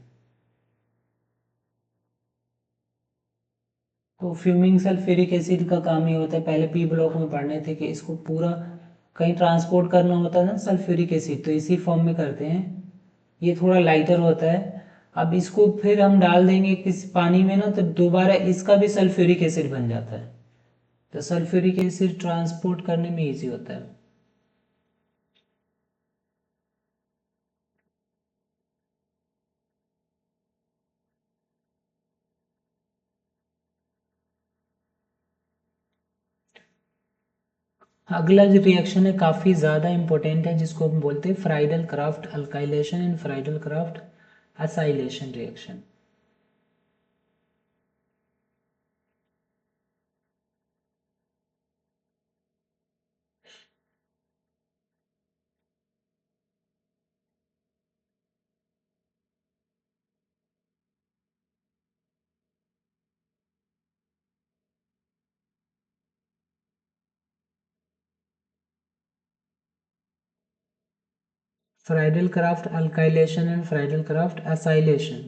तो फ्यूमिंग सल्फ्यूरिक एसिड का काम ये होता है, पहले पी ब्लॉक में पढ़ने थे कि इसको पूरा कहीं ट्रांसपोर्ट करना होता है ना सल्फ्यूरिक एसिड, तो इसी फॉर्म में करते हैं। ये थोड़ा लाइटर होता है। अब इसको फिर हम डाल देंगे किस पानी में ना, तो दोबारा इसका भी सल्फ्यूरिक एसिड बन जाता है। तो सल्फ्यूरिक एसिड ट्रांसपोर्ट करने में इजी होता है। अगला जो रिएक्शन है काफ़ी ज़्यादा इंपॉर्टेंट है, जिसको हम बोलते हैं Friedl craft alkylation and Friedl craft acylation reaction. Friedl craft alkylation and Friedl craft acylation.